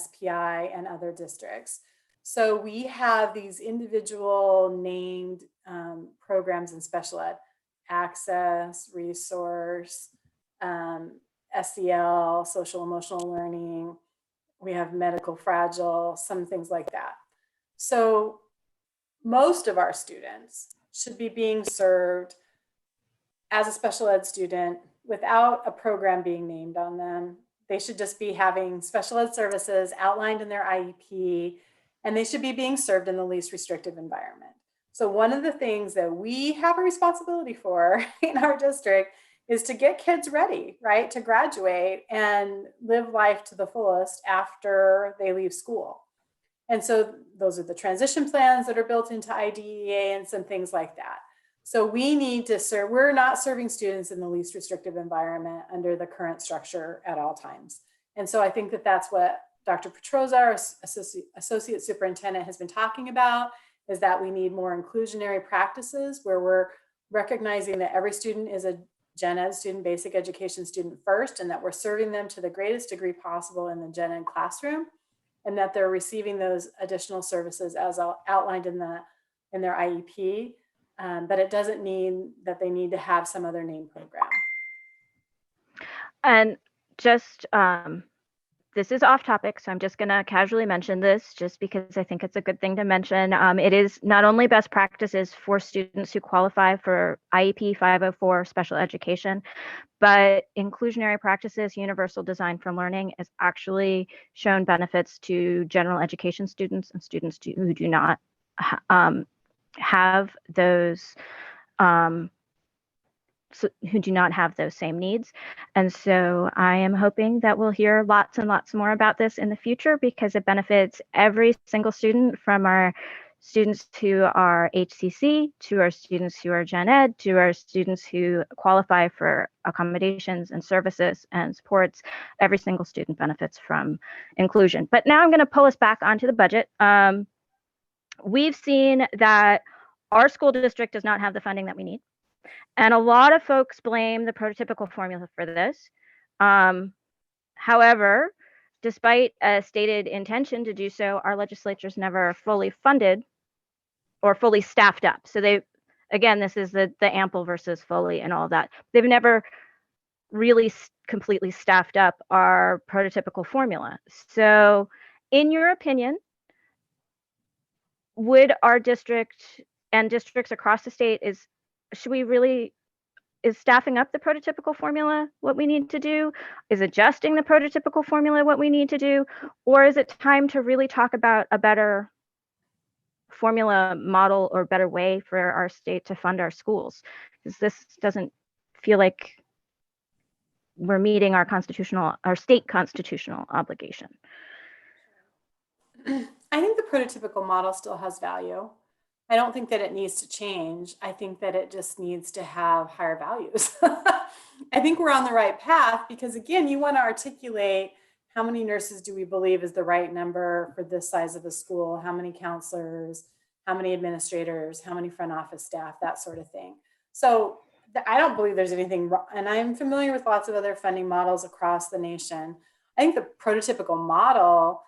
SPI and other districts. So we have these individual named programs in special ed, access, resource, SEL, social emotional learning. We have medical fragile, some things like that. So most of our students should be being served as a special ed student without a program being named on them. They should just be having special ed services outlined in their IEP, and they should be being served in the least restrictive environment. So one of the things that we have a responsibility for in our district is to get kids ready, right, to graduate and live life to the fullest after they leave school. And so those are the transition plans that are built into IDEA and some things like that. So we need to serve, we're not serving students in the least restrictive environment under the current structure at all times. And so I think that that's what Dr. Petroza, our associate superintendent, has been talking about, is that we need more inclusionary practices where we're recognizing that every student is a gen ed student, basic education student first, and that we're serving them to the greatest degree possible in the gen ed classroom. and that they're receiving those additional services as outlined in their IEP. But it doesn't mean that they need to have some other name program. And just, this is off topic, so I'm just going to casually mention this just because I think it's a good thing to mention. It is not only best practices for students who qualify for IEP 504 special education, but inclusionary practices, universal design for learning is actually shown benefits to general education students and students who do not have those who do not have those same needs. And so I am hoping that we'll hear lots and lots more about this in the future because it benefits every single student, from our students who are HCC to our students who are Gen Ed to our students who qualify for accommodations and services and supports. Every single student benefits from inclusion. But now I'm going to pull us back onto the budget. We've seen that our school district does not have the funding that we need. And a lot of folks blame the prototypical formula for this. However, despite a stated intention to do so, our legislature's never fully funded or fully staffed up. So they, again, this is the ample versus fully and all that. They've never really completely staffed up our prototypical formula. So in your opinion, would our district and districts across the state is staffing up the prototypical formula what we need to do? Is adjusting the prototypical formula what we need to do? Or is it time to really talk about a better formula model or better way for our state to fund our schools? Because this doesn't feel like we're meeting our state constitutional obligation. I think the prototypical model still has value. I don't think that it needs to change. I think that it just needs to have higher values. I think we're on the right path because, again, you want to articulate how many nurses do we believe is the right number for this size of a school, how many counselors, how many administrators, how many front office staff, that sort of thing. So I don't believe there's anything wrong, and I'm familiar with lots of other funding models across the nation. I think the prototypical model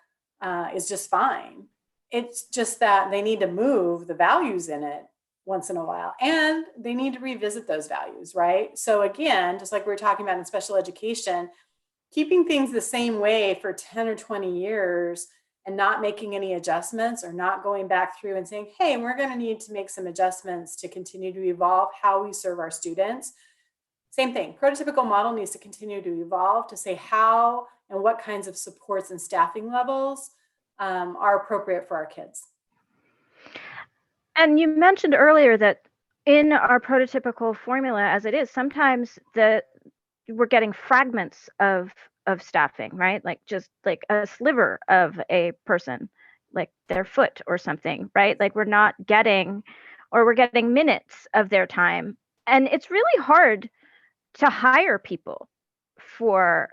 is just fine. It's just that they need to move the values in it once in a while, and they need to revisit those values, right? So again, just like we were talking about in special education, keeping things the same way for 10 or 20 years and not making any adjustments or not going back through and saying, hey, we're going to need to make some adjustments to continue to evolve how we serve our students. Same thing, prototypical model needs to continue to evolve to say how and what kinds of supports and staffing levels are appropriate for our kids. And you mentioned earlier that in our prototypical formula as it is, sometimes we're getting fragments of staffing, right? Like just like a sliver of a person, like their foot or something, right? Like we're getting minutes of their time. And it's really hard to hire people for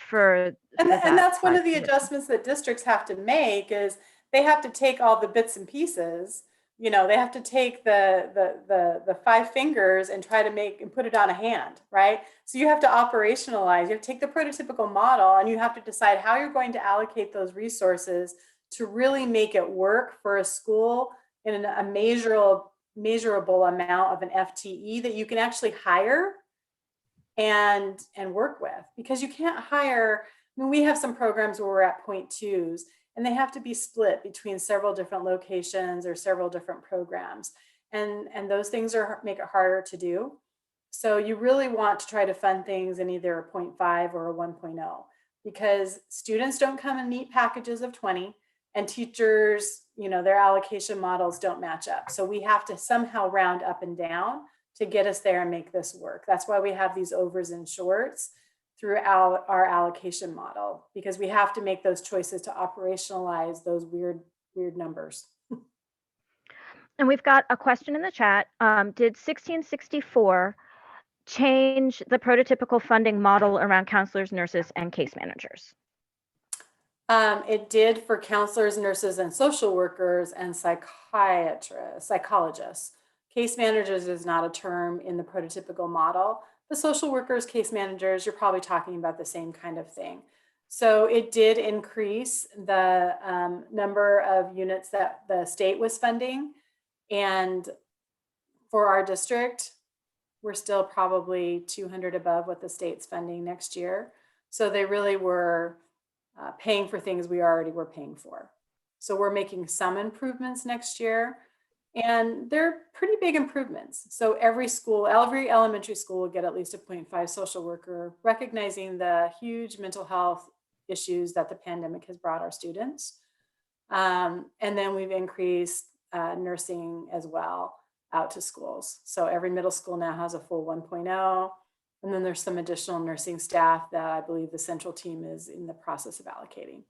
and that's one of the adjustments that districts have to make is they have to take all the bits and pieces. You know, they have to take the 5 fingers and try to make and put it on a hand, right? So you have to operationalize, you have to take the prototypical model and you have to decide how you're going to allocate those resources to really make it work for a school in a measurable amount of an FTE that you can actually hire and work with, because you can't hire, I mean, we have some programs where we're at 0.2s and they have to be split between several different locations or several different programs. And those things make it harder to do. So you really want to try to fund things in either a 0.5 or a 1.0, because students don't come in neat packages of 20 and teachers, you know, their allocation models don't match up. So we have to somehow round up and down to get us there and make this work. That's why we have these overs and shorts throughout our allocation model, because we have to make those choices to operationalize those weird numbers. And we've got a question in the chat. Did 1664 change the prototypical funding model around counselors, nurses, and case managers? It did for counselors, nurses, and social workers and psychologists. Case managers is not a term in the prototypical model. The social workers, case managers, you're probably talking about the same kind of thing. So it did increase the number of units that the state was funding. And for our district, we're still probably 200 above what the state's funding next year. So they really were paying for things we already were paying for. So we're making some improvements next year, and they're pretty big improvements. So every school, every elementary school will get at least a 0.5 social worker, recognizing the huge mental health issues that the pandemic has brought our students. And then we've increased nursing as well out to schools. So every middle school now has a full 1.0. And then there's some additional nursing staff that I believe the central team is in the process of allocating.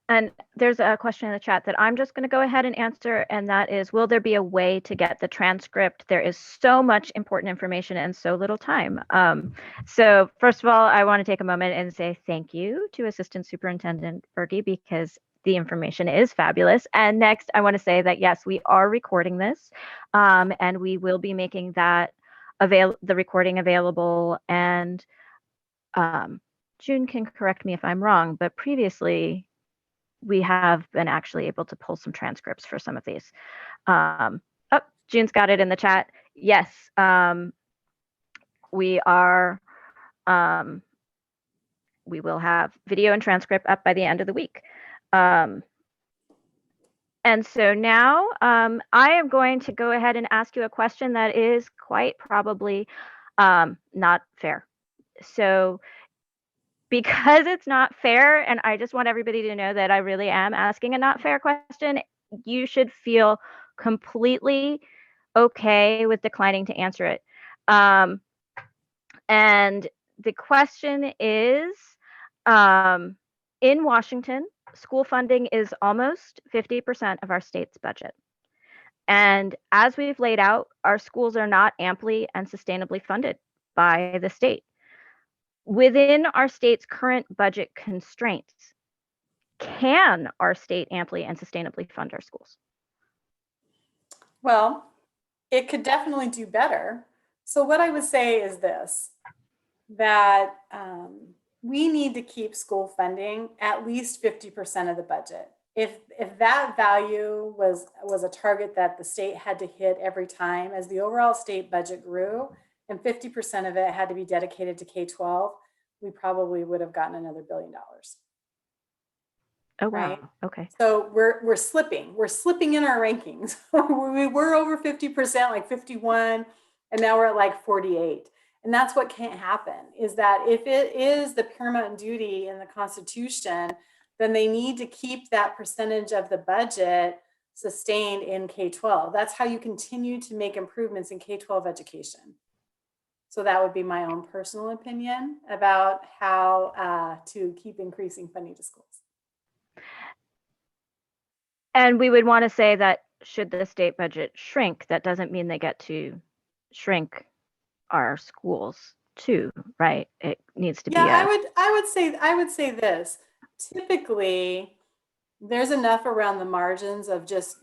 And there's a question in the chat that I'm just going to go ahead and answer, and that is, will there be a way to get the transcript? There is so much important information and so little time. So first of all, I want to take a moment and say thank you to Assistant Superintendent Berge, because the information is fabulous. And next, I want to say that, yes, we are recording this, and we will be making that the recording available. And June can correct me if I'm wrong, but previously, we have been actually able to pull some transcripts for some of these. Oh, June's got it in the chat. Yes, we are. We will have video and transcript up by the end of the week. And so now I am going to go ahead and ask you a question that is quite probably not fair. So because it's not fair, and I just want everybody to know that I really am asking a not fair question, you should feel completely okay with declining to answer it. And the question is, in Washington, school funding is almost 50% of our state's budget. And as we've laid out, our schools are not amply and sustainably funded by the state. Within our state's current budget constraints, can our state amply and sustainably fund our schools? Well, it could definitely do better. So what I would say is this, that we need to keep school funding at least 50% of the budget. If that value was a target that the state had to hit every time as the overall state budget grew, and 50% of it had to be dedicated to K-12, we probably would have gotten another $1 billion. Oh, right? wow. Okay. So we're slipping in our rankings. We were over 50%, like 51, and now we're at like 48. And that's what can't happen, is that if it is the paramount duty in the Constitution, then they need to keep that percentage of the budget sustained in K-12. That's how you continue to make improvements in K-12 education. So that would be my own personal opinion about how to keep increasing funding to schools. And we would want to say that should the state budget shrink, that doesn't mean they get to shrink our schools too, right? It needs to be. I would say this. Typically, there's enough around the margins of just,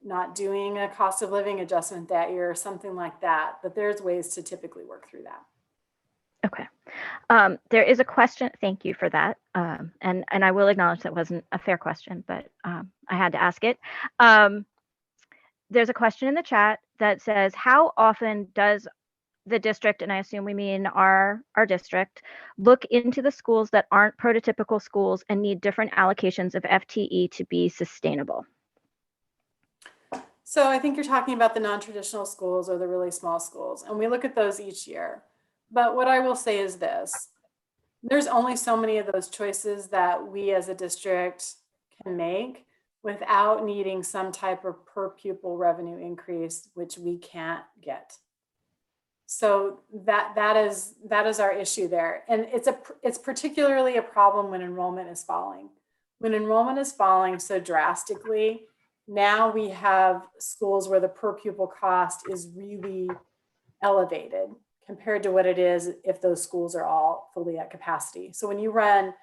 not doing a cost of living adjustment that year or something like that, but there's ways to typically work through that. Okay. There is a question. Thank you for that. And I will acknowledge that wasn't a fair question, but I had to ask it. There's a question in the chat that says, how often does the district, and I assume we mean our district, look into the schools that aren't prototypical schools and need different allocations of FTE to be sustainable? So I think you're talking about the non-traditional schools or the really small schools, and we look at those each year. But what I will say is this, there's only so many of those choices that we as a district can make without needing some type of per pupil revenue increase, which we can't get. So that is our issue there. And it's particularly a problem when enrollment is falling. When enrollment is falling so drastically, now we have schools where the per pupil cost is really elevated compared to what it is if those schools are all fully at capacity. So when you run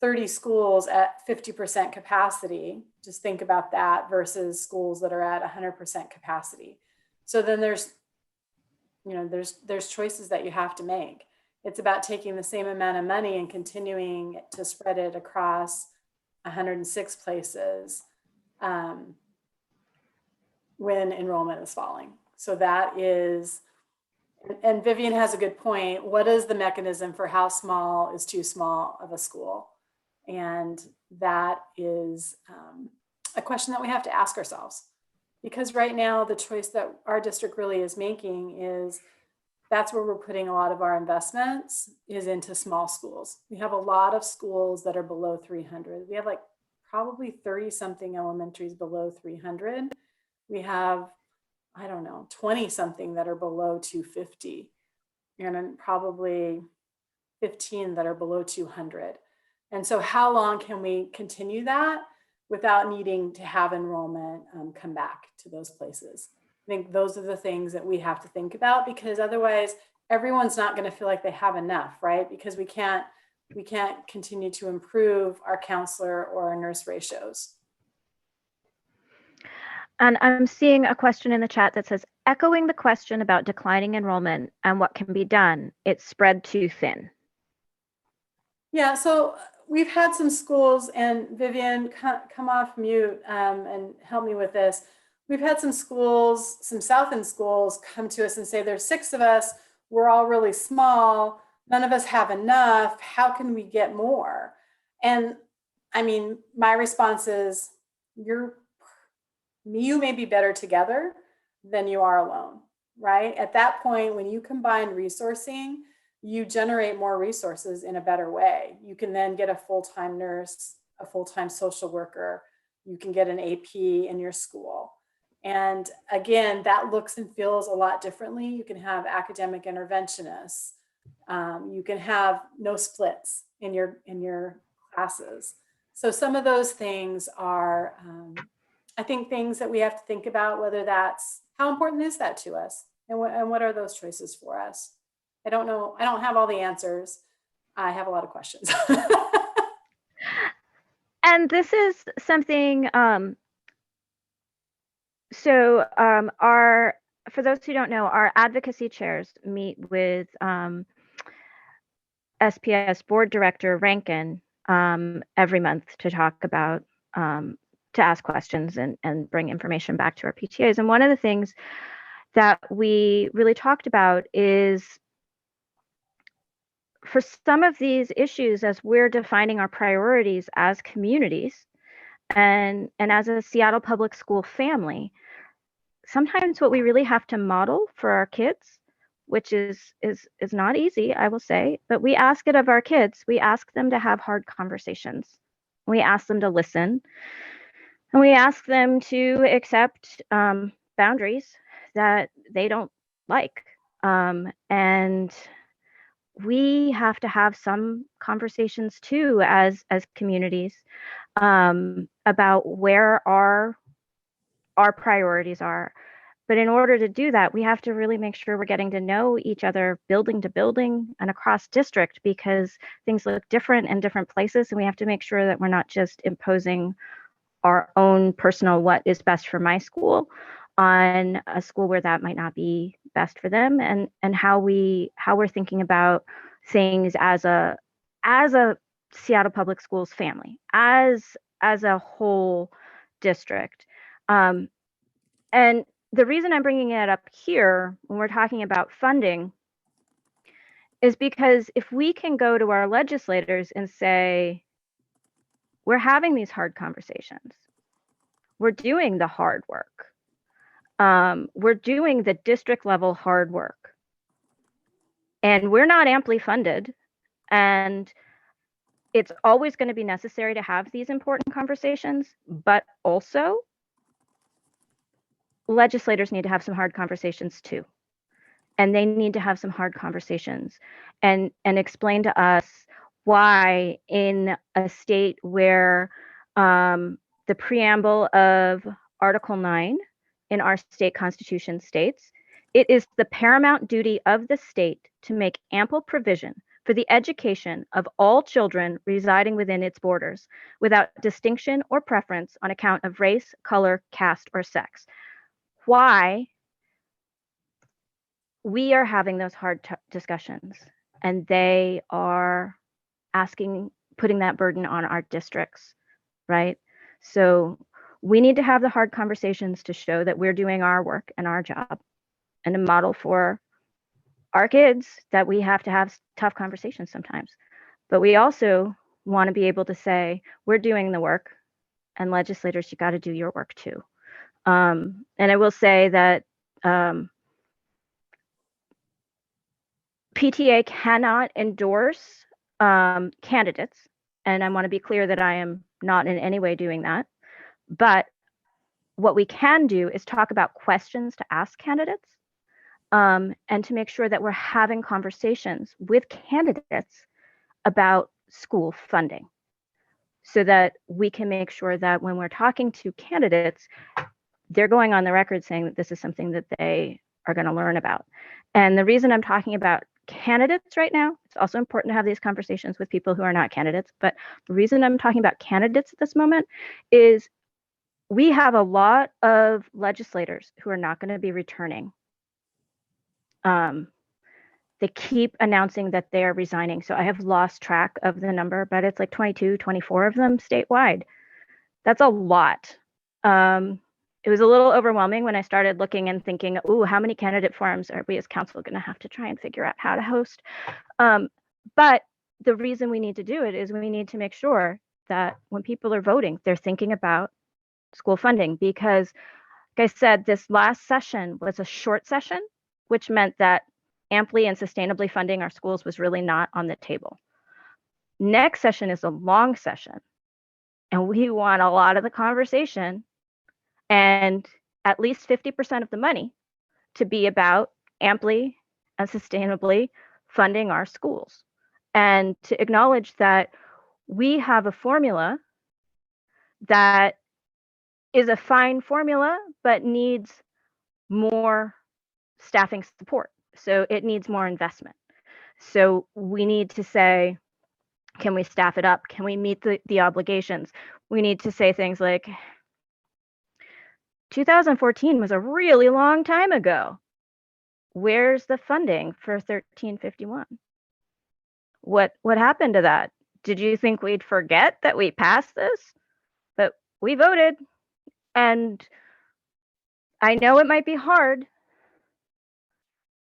30 schools at 50% capacity, just think about that versus schools that are at 100% capacity. So then there's choices that you have to make. It's about taking the same amount of money and continuing to spread it across 106 places when enrollment is falling. So that is, and Vivian has a good point. What is the mechanism for how small is too small of a school? And that is a question that we have to ask ourselves. Because right now, the choice that our district really is making is that's where we're putting a lot of our investments is into small schools. We have a lot of schools that are below 300. We have like probably 30 something elementaries below 300. We have, I don't know, 20 something that are below 250 and probably 15 that are below 200. And so how long can we continue that without needing to have enrollment come back to those places? I think those are the things that we have to think about, because otherwise everyone's not going to feel like they have enough, right? Because we can't continue to improve our counselor or our nurse ratios. And I'm seeing a question in the chat that says, echoing the question about declining enrollment and what can be done, it's spread too thin. Yeah, so we've had some schools, and Vivian, come off mute and help me with this. We've had some schools, some South End schools come to us and say, there's 6 of us, we're all really small, none of us have enough, how can we get more? And I mean, my response is, you may be better together than you are alone, right? At that point, when you combine resourcing, you generate more resources in a better way. You can then get a full-time nurse, a full-time social worker, you can get an AP in your school. And again, that looks and feels a lot differently. You can have academic interventionists. You can have no splits in your classes. So some of those things are, I think, things that we have to think about, whether that's, how important is that to us? And what are those choices for us? I don't know. I don't have all the answers. I have a lot of questions. And this is something, for those who don't know, our advocacy chairs meet with SPS board director Rankin every month to talk about, to ask questions and bring information back to our PTAs. And one of the things that we really talked about is, for some of these issues, as we're defining our priorities as communities and as a Seattle public school family, sometimes what we really have to model for our kids, which is not easy, I will say, but we ask it of our kids. We ask them to have hard conversations. We ask them to listen, and we ask them to accept boundaries that they don't like. And we have to have some conversations too as communities about where our priorities are. But in order to do that, we have to really make sure we're getting to know each other building to building and across district, because things look different in different places, and we have to make sure that we're not just imposing our own personal what is best for my school on a school where that might not be best for them, and how we're thinking about things as a Seattle Public Schools family, as a whole district. And the reason I'm bringing it up here when we're talking about funding is because if we can go to our legislators and say, we're having these hard conversations, we're doing the hard work, we're doing the district level hard work, and we're not amply funded, and it's always going to be necessary to have these important conversations, but also legislators need to have some hard conversations too. And they need to have some hard conversations and explain to us why, in a state where the preamble of Article 9 in our state constitution states, it is the paramount duty of the state to make ample provision for the education of all children residing within its borders, without distinction or preference on account of race, color, caste, or sex. Why we are having those hard discussions and they are putting that burden on our districts, right? So we need to have the hard conversations to show that we're doing our work and our job, and to model for our kids that we have to have tough conversations sometimes. But we also want to be able to say, we're doing the work, and legislators, you got to do your work too. And I will say that PTA cannot endorse candidates, and I want to be clear that I am not in any way doing that. But what we can do is talk about questions to ask candidates, and to make sure that we're having conversations with candidates about school funding, so that we can make sure that when we're talking to candidates, they're going on the record saying that this is something that they are going to learn about. And the reason I'm talking about candidates right now, it's also important to have these conversations with people who are not candidates, but the reason I'm talking about candidates at this moment is we have a lot of legislators who are not going to be returning. They keep announcing that they are resigning. So I have lost track of the number, but it's like 22, 24 of them statewide. That's a lot. It was a little overwhelming when I started looking and thinking, ooh, how many candidate forums are we as council going to have to try and figure out how to host? But the reason we need to do it is we need to make sure that when people are voting, they're thinking about school funding, because like I said, this last session was a short session, which meant that amply and sustainably funding our schools was really not on the table. Next session is a long session, and we want a lot of the conversation and at least 50% of the money to be about amply and sustainably funding our schools, and to acknowledge that we have a formula that is a fine formula, but needs more staffing support. So it needs more investment. So we need to say, can we staff it up? Can we meet the obligations? We need to say things like, 2014 was a really long time ago. Where's the funding for 1351? What happened to that? Did you think we'd forget that we passed this? But we voted, and I know it might be hard,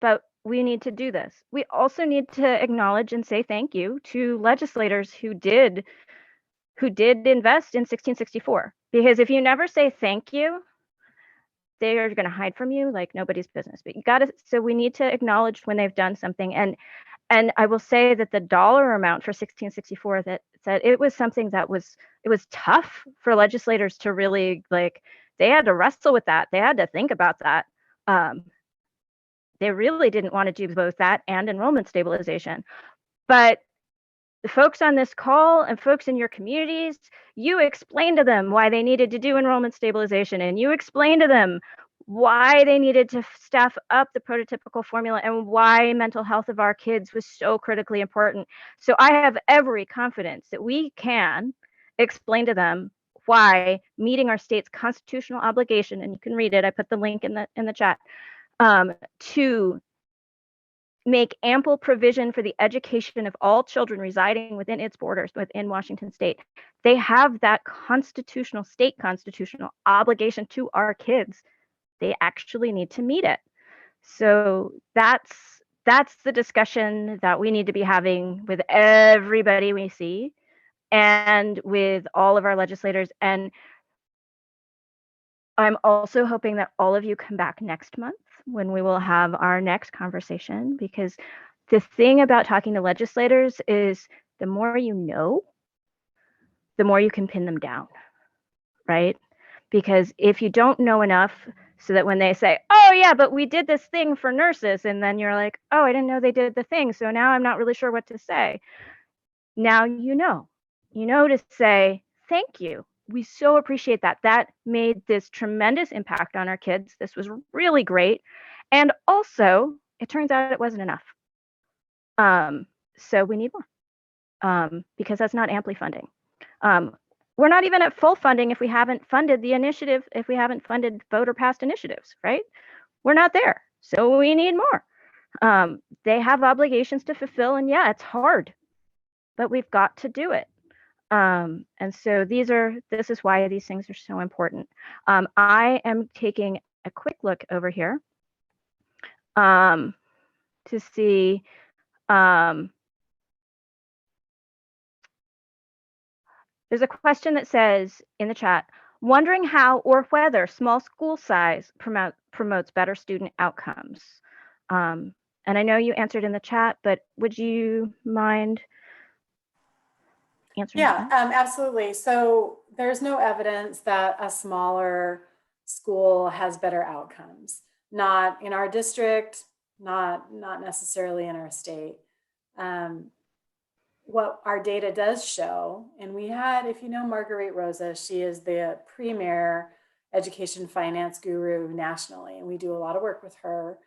but we need to do this. We also need to acknowledge and say thank you to legislators who did invest in 1664. Because if you never say thank you, they are going to hide from you like nobody's business. But you got to, so we need to acknowledge when they've done something. And I will say that the dollar amount for 1664, that it was something that it was tough for legislators to really, like, they had to wrestle with that. They had to think about that. They really didn't want to do both that and enrollment stabilization. But the folks on this call and folks in your communities, you explain to them why they needed to do enrollment stabilization, and you explain to them why they needed to staff up the prototypical formula and why mental health of our kids was so critically important. So I have every confidence that we can explain to them why meeting our state's constitutional obligation, and you can read it, I put the link in the chat, to make ample provision for the education of all children residing within its borders within Washington state. They have that state constitutional obligation to our kids. They actually need to meet it. So that's the discussion that we need to be having with everybody we see, and with all of our legislators. And I'm also hoping that all of you come back next month when we will have our next conversation, because the thing about talking to legislators is the more you know, the more you can pin them down, right? Because if you don't know enough, so that when they say, oh yeah, but we did this thing for nurses, and then you're like, oh, I didn't know they did the thing, so now I'm not really sure what to say. Now you know to say, thank you. We so appreciate that. That made this tremendous impact on our kids. This was really great. And also, it turns out it wasn't enough. So we need more, because that's not amply funding. We're not even at full funding if we haven't funded the initiative, if we haven't funded voter passed initiatives, right? We're not there. So we need more. They have obligations to fulfill, and yeah, it's hard, but we've got to do it. And so this is why these things are so important. I am taking a quick look over here to see there's a question that says in the chat, wondering how or whether small school size promotes better student outcomes. And I know you answered in the chat, but would you mind answering? Yeah, absolutely. So there's no evidence that a smaller school has better outcomes. Not in our district, not necessarily in our state. What our data does show, and we had, if you know Marguerite Rosa, she is the premier education finance guru nationally, and we do a lot of work with her.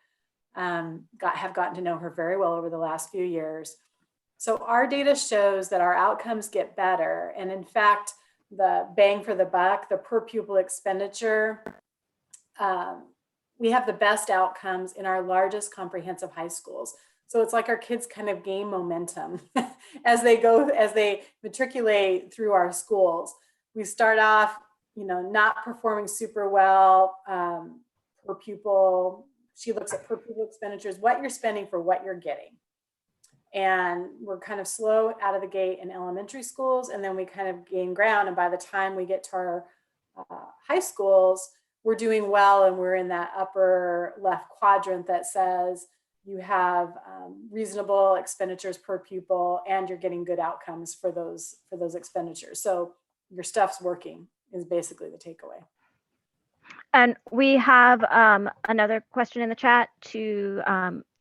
Have gotten to know her very well over the last few years. So our data shows that our outcomes get better. And in fact, the bang for the buck, the per pupil expenditure, we have the best outcomes in our largest comprehensive high schools. So it's like our kids kind of gain momentum as they matriculate through our schools. We start off, not performing super well per pupil. She looks at per pupil expenditures, what you're spending for what you're getting. And we're kind of slow out of the gate in elementary schools, and then we kind of gain ground. And by the time we get to our high schools, we're doing well, and we're in that upper left quadrant that says you have reasonable expenditures per pupil, and you're getting good outcomes for those expenditures. So your stuff's working is basically the takeaway. And we have another question in the chat to,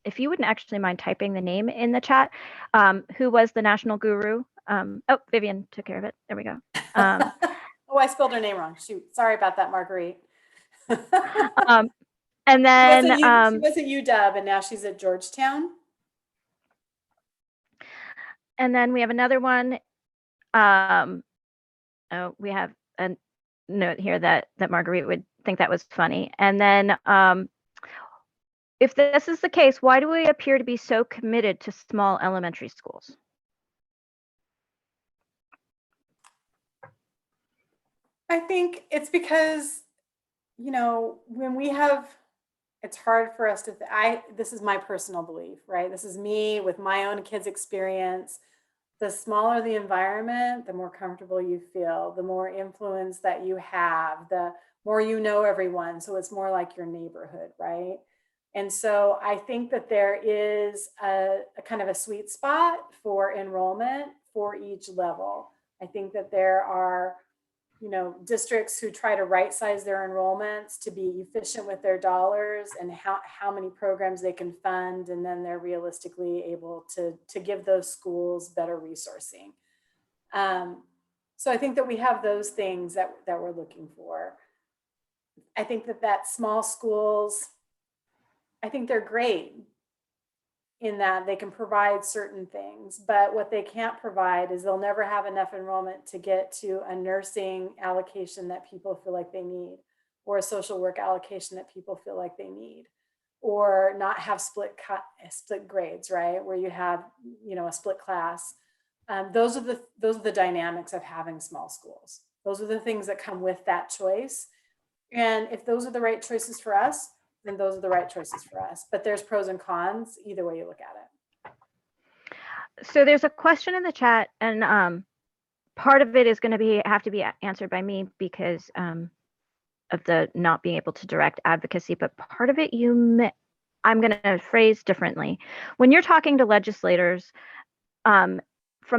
if you wouldn't actually mind typing the name in the chat, who was the national guru? Oh, Vivian took care of it. There we go. Oh, I spelled her name wrong. Shoot. Sorry about that, Marguerite. And then she was at UW, and now she's at Georgetown. And then we have another one. Oh, we have a note here that Marguerite would think that was funny. And then if this is the case, why do we appear to be so committed to small elementary schools? I think it's because, when we have, it's hard for us to, this is my personal belief, right? This is me with my own kids' experience. The smaller the environment, the more comfortable you feel, the more influence that you have, the more you know everyone. So it's more like your neighborhood, right? And so I think that there is a kind of a sweet spot for enrollment for each level. I think that there are, districts who try to right size their enrollments to be efficient with their dollars and how many programs they can fund. And then they're realistically able to give those schools better resourcing. So I think that we have those things that we're looking for. I think that small schools, I think they're great in that they can provide certain things, but what they can't provide is they'll never have enough enrollment to get to a nursing allocation that people feel like they need, or a social work allocation that people feel like they need, or not have split grades, right? Where you have, a split class. Those are the dynamics of having small schools. Those are the things that come with that choice. And if those are the right choices for us, then those are the right choices for us. But there's pros and cons either way you look at it. So there's a question in the chat, and part of it is going to have to be answered by me because of the not being able to direct advocacy. But part of it I'm going to phrase differently. When you're talking to legislators from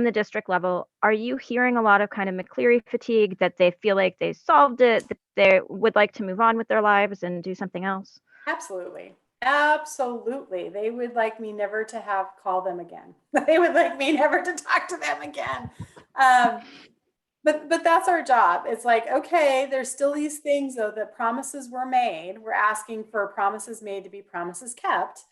the district level, are you hearing a lot of kind of McCleary fatigue, that they feel like they solved it, that they would like to move on with their lives and do something else? Absolutely. Absolutely. They would like me never to call them again. They would like me never to talk to them again. But that's our job. It's like, okay, there's still these things though, that promises were made. We're asking for promises made to be promises kept.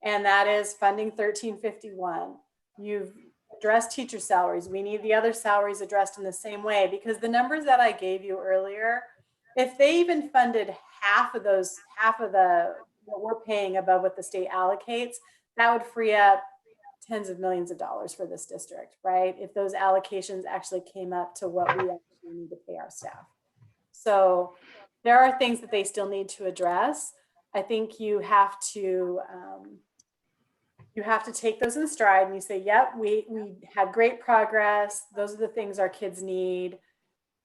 And that is funding 1351. You've addressed teacher salaries. We need the other salaries addressed in the same way, because the numbers that I gave you earlier, if they even funded half of what we're paying above what the state allocates, that would free up tens of millions of dollars for this district, right? If those allocations actually came up to what we actually need to pay our staff. So there are things that they still need to address. I think you have to take those in stride and you say, yep, we had great progress. Those are the things our kids need,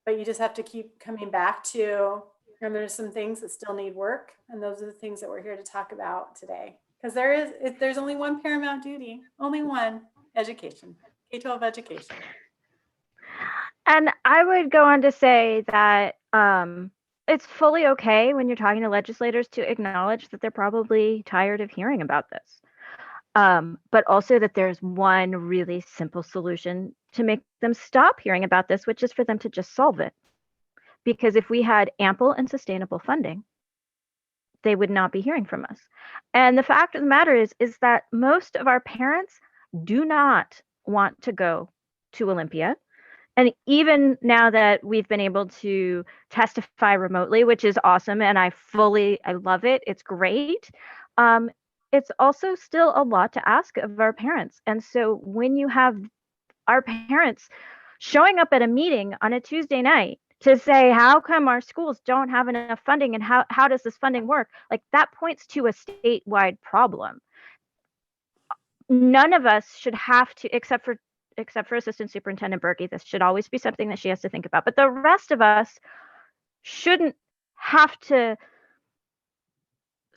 but you just have to keep coming back to, and there's some things that still need work. And those are the things that we're here to talk about today. Because there's only one paramount duty, only one: education, K-12 education. And I would go on to say that it's fully okay when you're talking to legislators to acknowledge that they're probably tired of hearing about this. But also that there's one really simple solution to make them stop hearing about this, which is for them to just solve it. Because if we had ample and sustainable funding, they would not be hearing from us. And the fact of the matter is that most of our parents do not want to go to Olympia. And even now that we've been able to testify remotely, which is awesome, and I love it, it's great. It's also still a lot to ask of our parents. And so when you have our parents showing up at a meeting on a Tuesday night to say, how come our schools don't have enough funding and how does this funding work? Like, that points to a statewide problem. None of us should have to, except for Assistant Superintendent Berge, this should always be something that she has to think about. But the rest of us shouldn't have to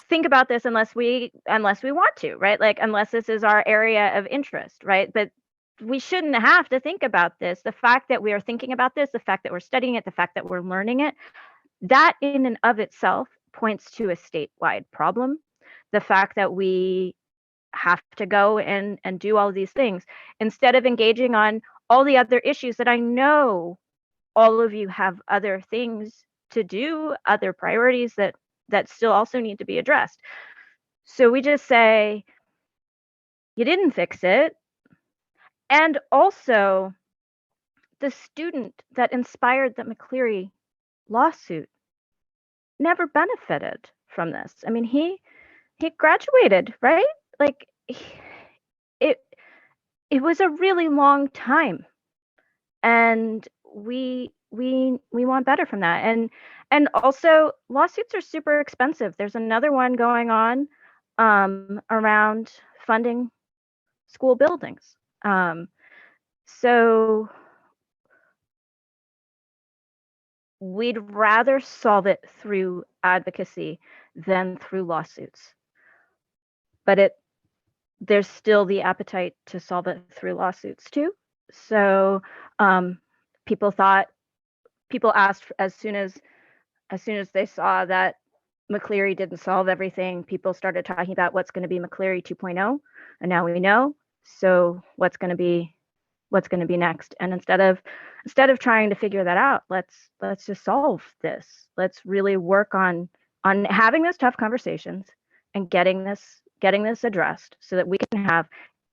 think about this unless we want to, right? Like, unless this is our area of interest, right? But we shouldn't have to think about this. The fact that we are thinking about this, the fact that we're studying it, the fact that we're learning it, that in and of itself points to a statewide problem. The fact that we have to go and do all of these things instead of engaging on all the other issues that I know all of you have other things to do, other priorities that still also need to be addressed. So we just say, you didn't fix it. And also, the student that inspired the McCleary lawsuit never benefited from this. I mean, he graduated, right? Like, it was a really long time, and we want better from that. And also, lawsuits are super expensive. There's another one going on around funding school buildings. So we'd rather solve it through advocacy than through lawsuits. But there's still the appetite to solve it through lawsuits too. So people asked as soon as they saw that McCleary didn't solve everything, people started talking about what's going to be McCleary 2.0, and now we know. So what's going to be next? And instead of trying to figure that out, let's just solve this. Let's really work on having those tough conversations and getting this addressed so that we can have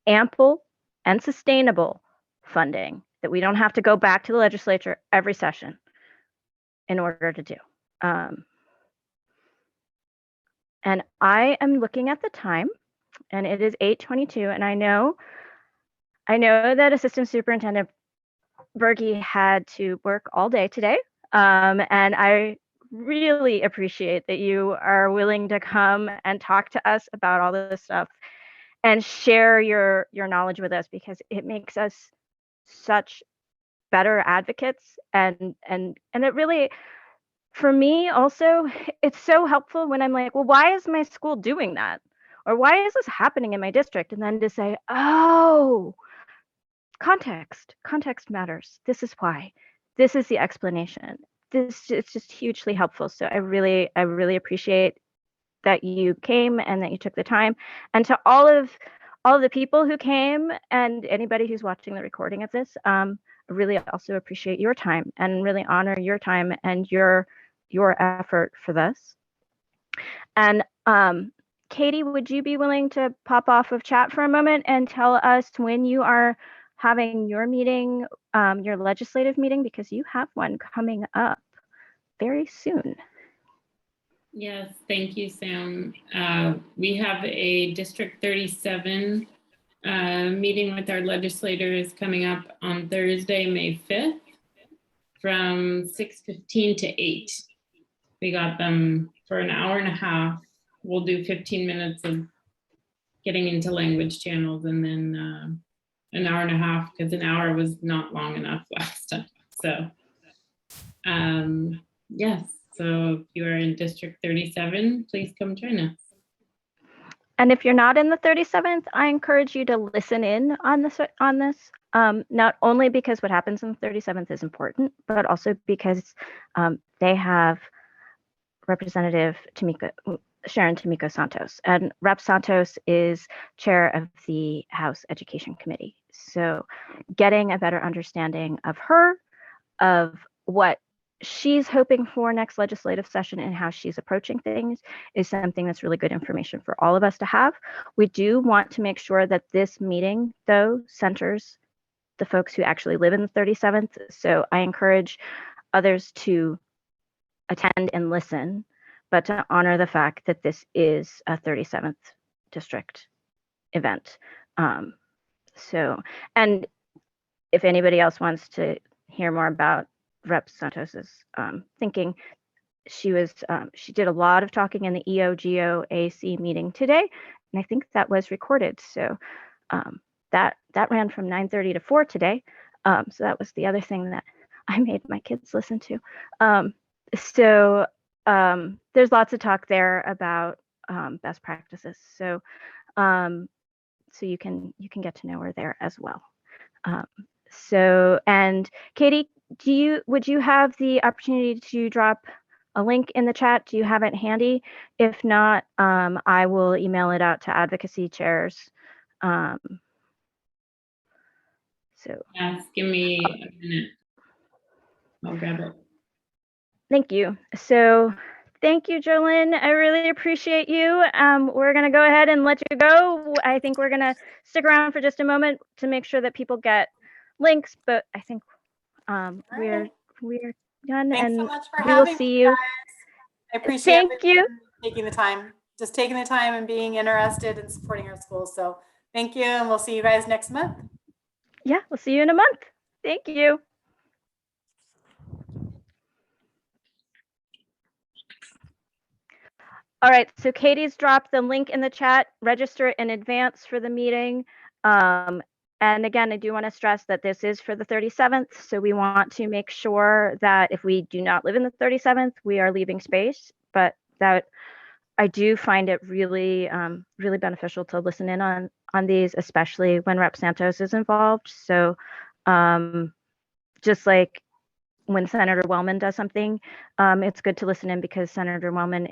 ample and sustainable funding that we don't have to go back to the legislature every session in order to do. And I am looking at the time, and it is 8:22, and I know that Assistant Superintendent Berge had to work all day today, and I really appreciate that you are willing to come and talk to us about all this stuff and share your knowledge with us, because it makes us such better advocates, and it really, for me also, it's so helpful when I'm like, well, why is my school doing that? Or why is this happening in my district? And then to say, oh, context matters. This is why. This is the explanation. It's just hugely helpful. So I really appreciate that you came and that you took the time. And to all of the people who came and anybody who's watching the recording of this, I really also appreciate your time and really honor your time and your effort for this. And Katie, would you be willing to pop off of chat for a moment and tell us when you are having your meeting, your legislative meeting, because you have one coming up very soon? Yes, thank you, Sam. We have a District 37 meeting with our legislators coming up on Thursday, May 5th from 6:15 to 8. We got them for an hour and a half. We'll do 15 minutes of getting into language channels and then an hour and a half because an hour was not long enough last time. So yes, so if you are in District 37, please come join us. And if you're not in the 37th, I encourage you to listen in on this, not only because what happens in the 37th is important, but also because they have Representative Sharon Tomiko Santos, and Rep Santos is chair of the House Education Committee. So getting a better understanding of her, of what she's hoping for next legislative session and how she's approaching things is something that's really good information for all of us to have. We do want to make sure that this meeting, though, centers the folks who actually live in the 37th. So I encourage others to attend and listen, but to honor the fact that this is a 37th district event. So, and if anybody else wants to hear more about Rep Santos's thinking, she did a lot of talking in the EOGOAC meeting today, and I think that was recorded. So that ran from 9:30 to 4 today. So that was the other thing that I made my kids listen to. So there's lots of talk there about best practices. So so you can get to know her there as well. So, and Katie, would you have the opportunity to drop a link in the chat? Do you have it handy? If not, I will email it out to advocacy chairs. So yes, give me a minute. I'll grab it. Thank you. So thank you, JoLynn. I really appreciate you. We're going to go ahead and let you go. I think we're going to stick around for just a moment to make sure that people get links, but I think we're done. Thanks and so much for we will having see me, you. guys. I appreciate Thank you. taking the time and being interested in supporting our schools. So thank you, and we'll see you guys next month. Yeah, we'll see you in a month. Thank you. All right, so Katie's dropped the link in the chat. Register in advance for the meeting. And again, I do want to stress that this is for the 37th. So we want to make sure that if we do not live in the 37th, we are leaving space. But that I do find it really, really beneficial to listen in on these, especially when Rep Santos is involved. So just like when Senator Wellman does something, it's good to listen in because Senator Wellman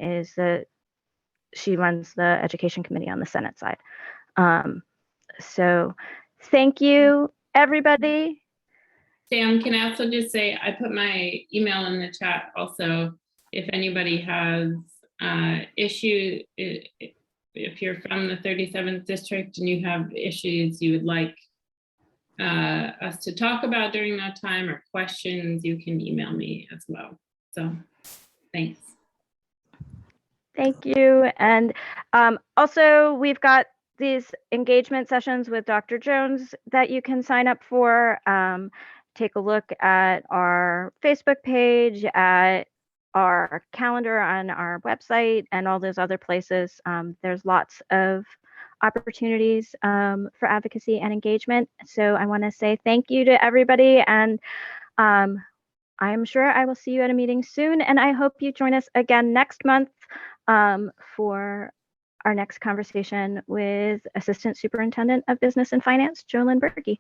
she runs the Education Committee on the Senate side. So thank you, everybody. Sam, can I also just say, I put my email in the chat also, if anybody has issue, if you're from the 37th district and you have issues you would like us to talk about during that time or questions, you can email me as well. So thanks. Thank you. And also we've got these engagement sessions with Dr. Jones that you can sign up for. Take a look at our Facebook page, at our calendar on our website, and all those other places. There's lots of opportunities for advocacy and engagement. So I want to say thank you to everybody, and I'm sure I will see you at a meeting soon, and I hope you join us again next month for our next conversation with Assistant Superintendent of Business and Finance, JoLynn Berge.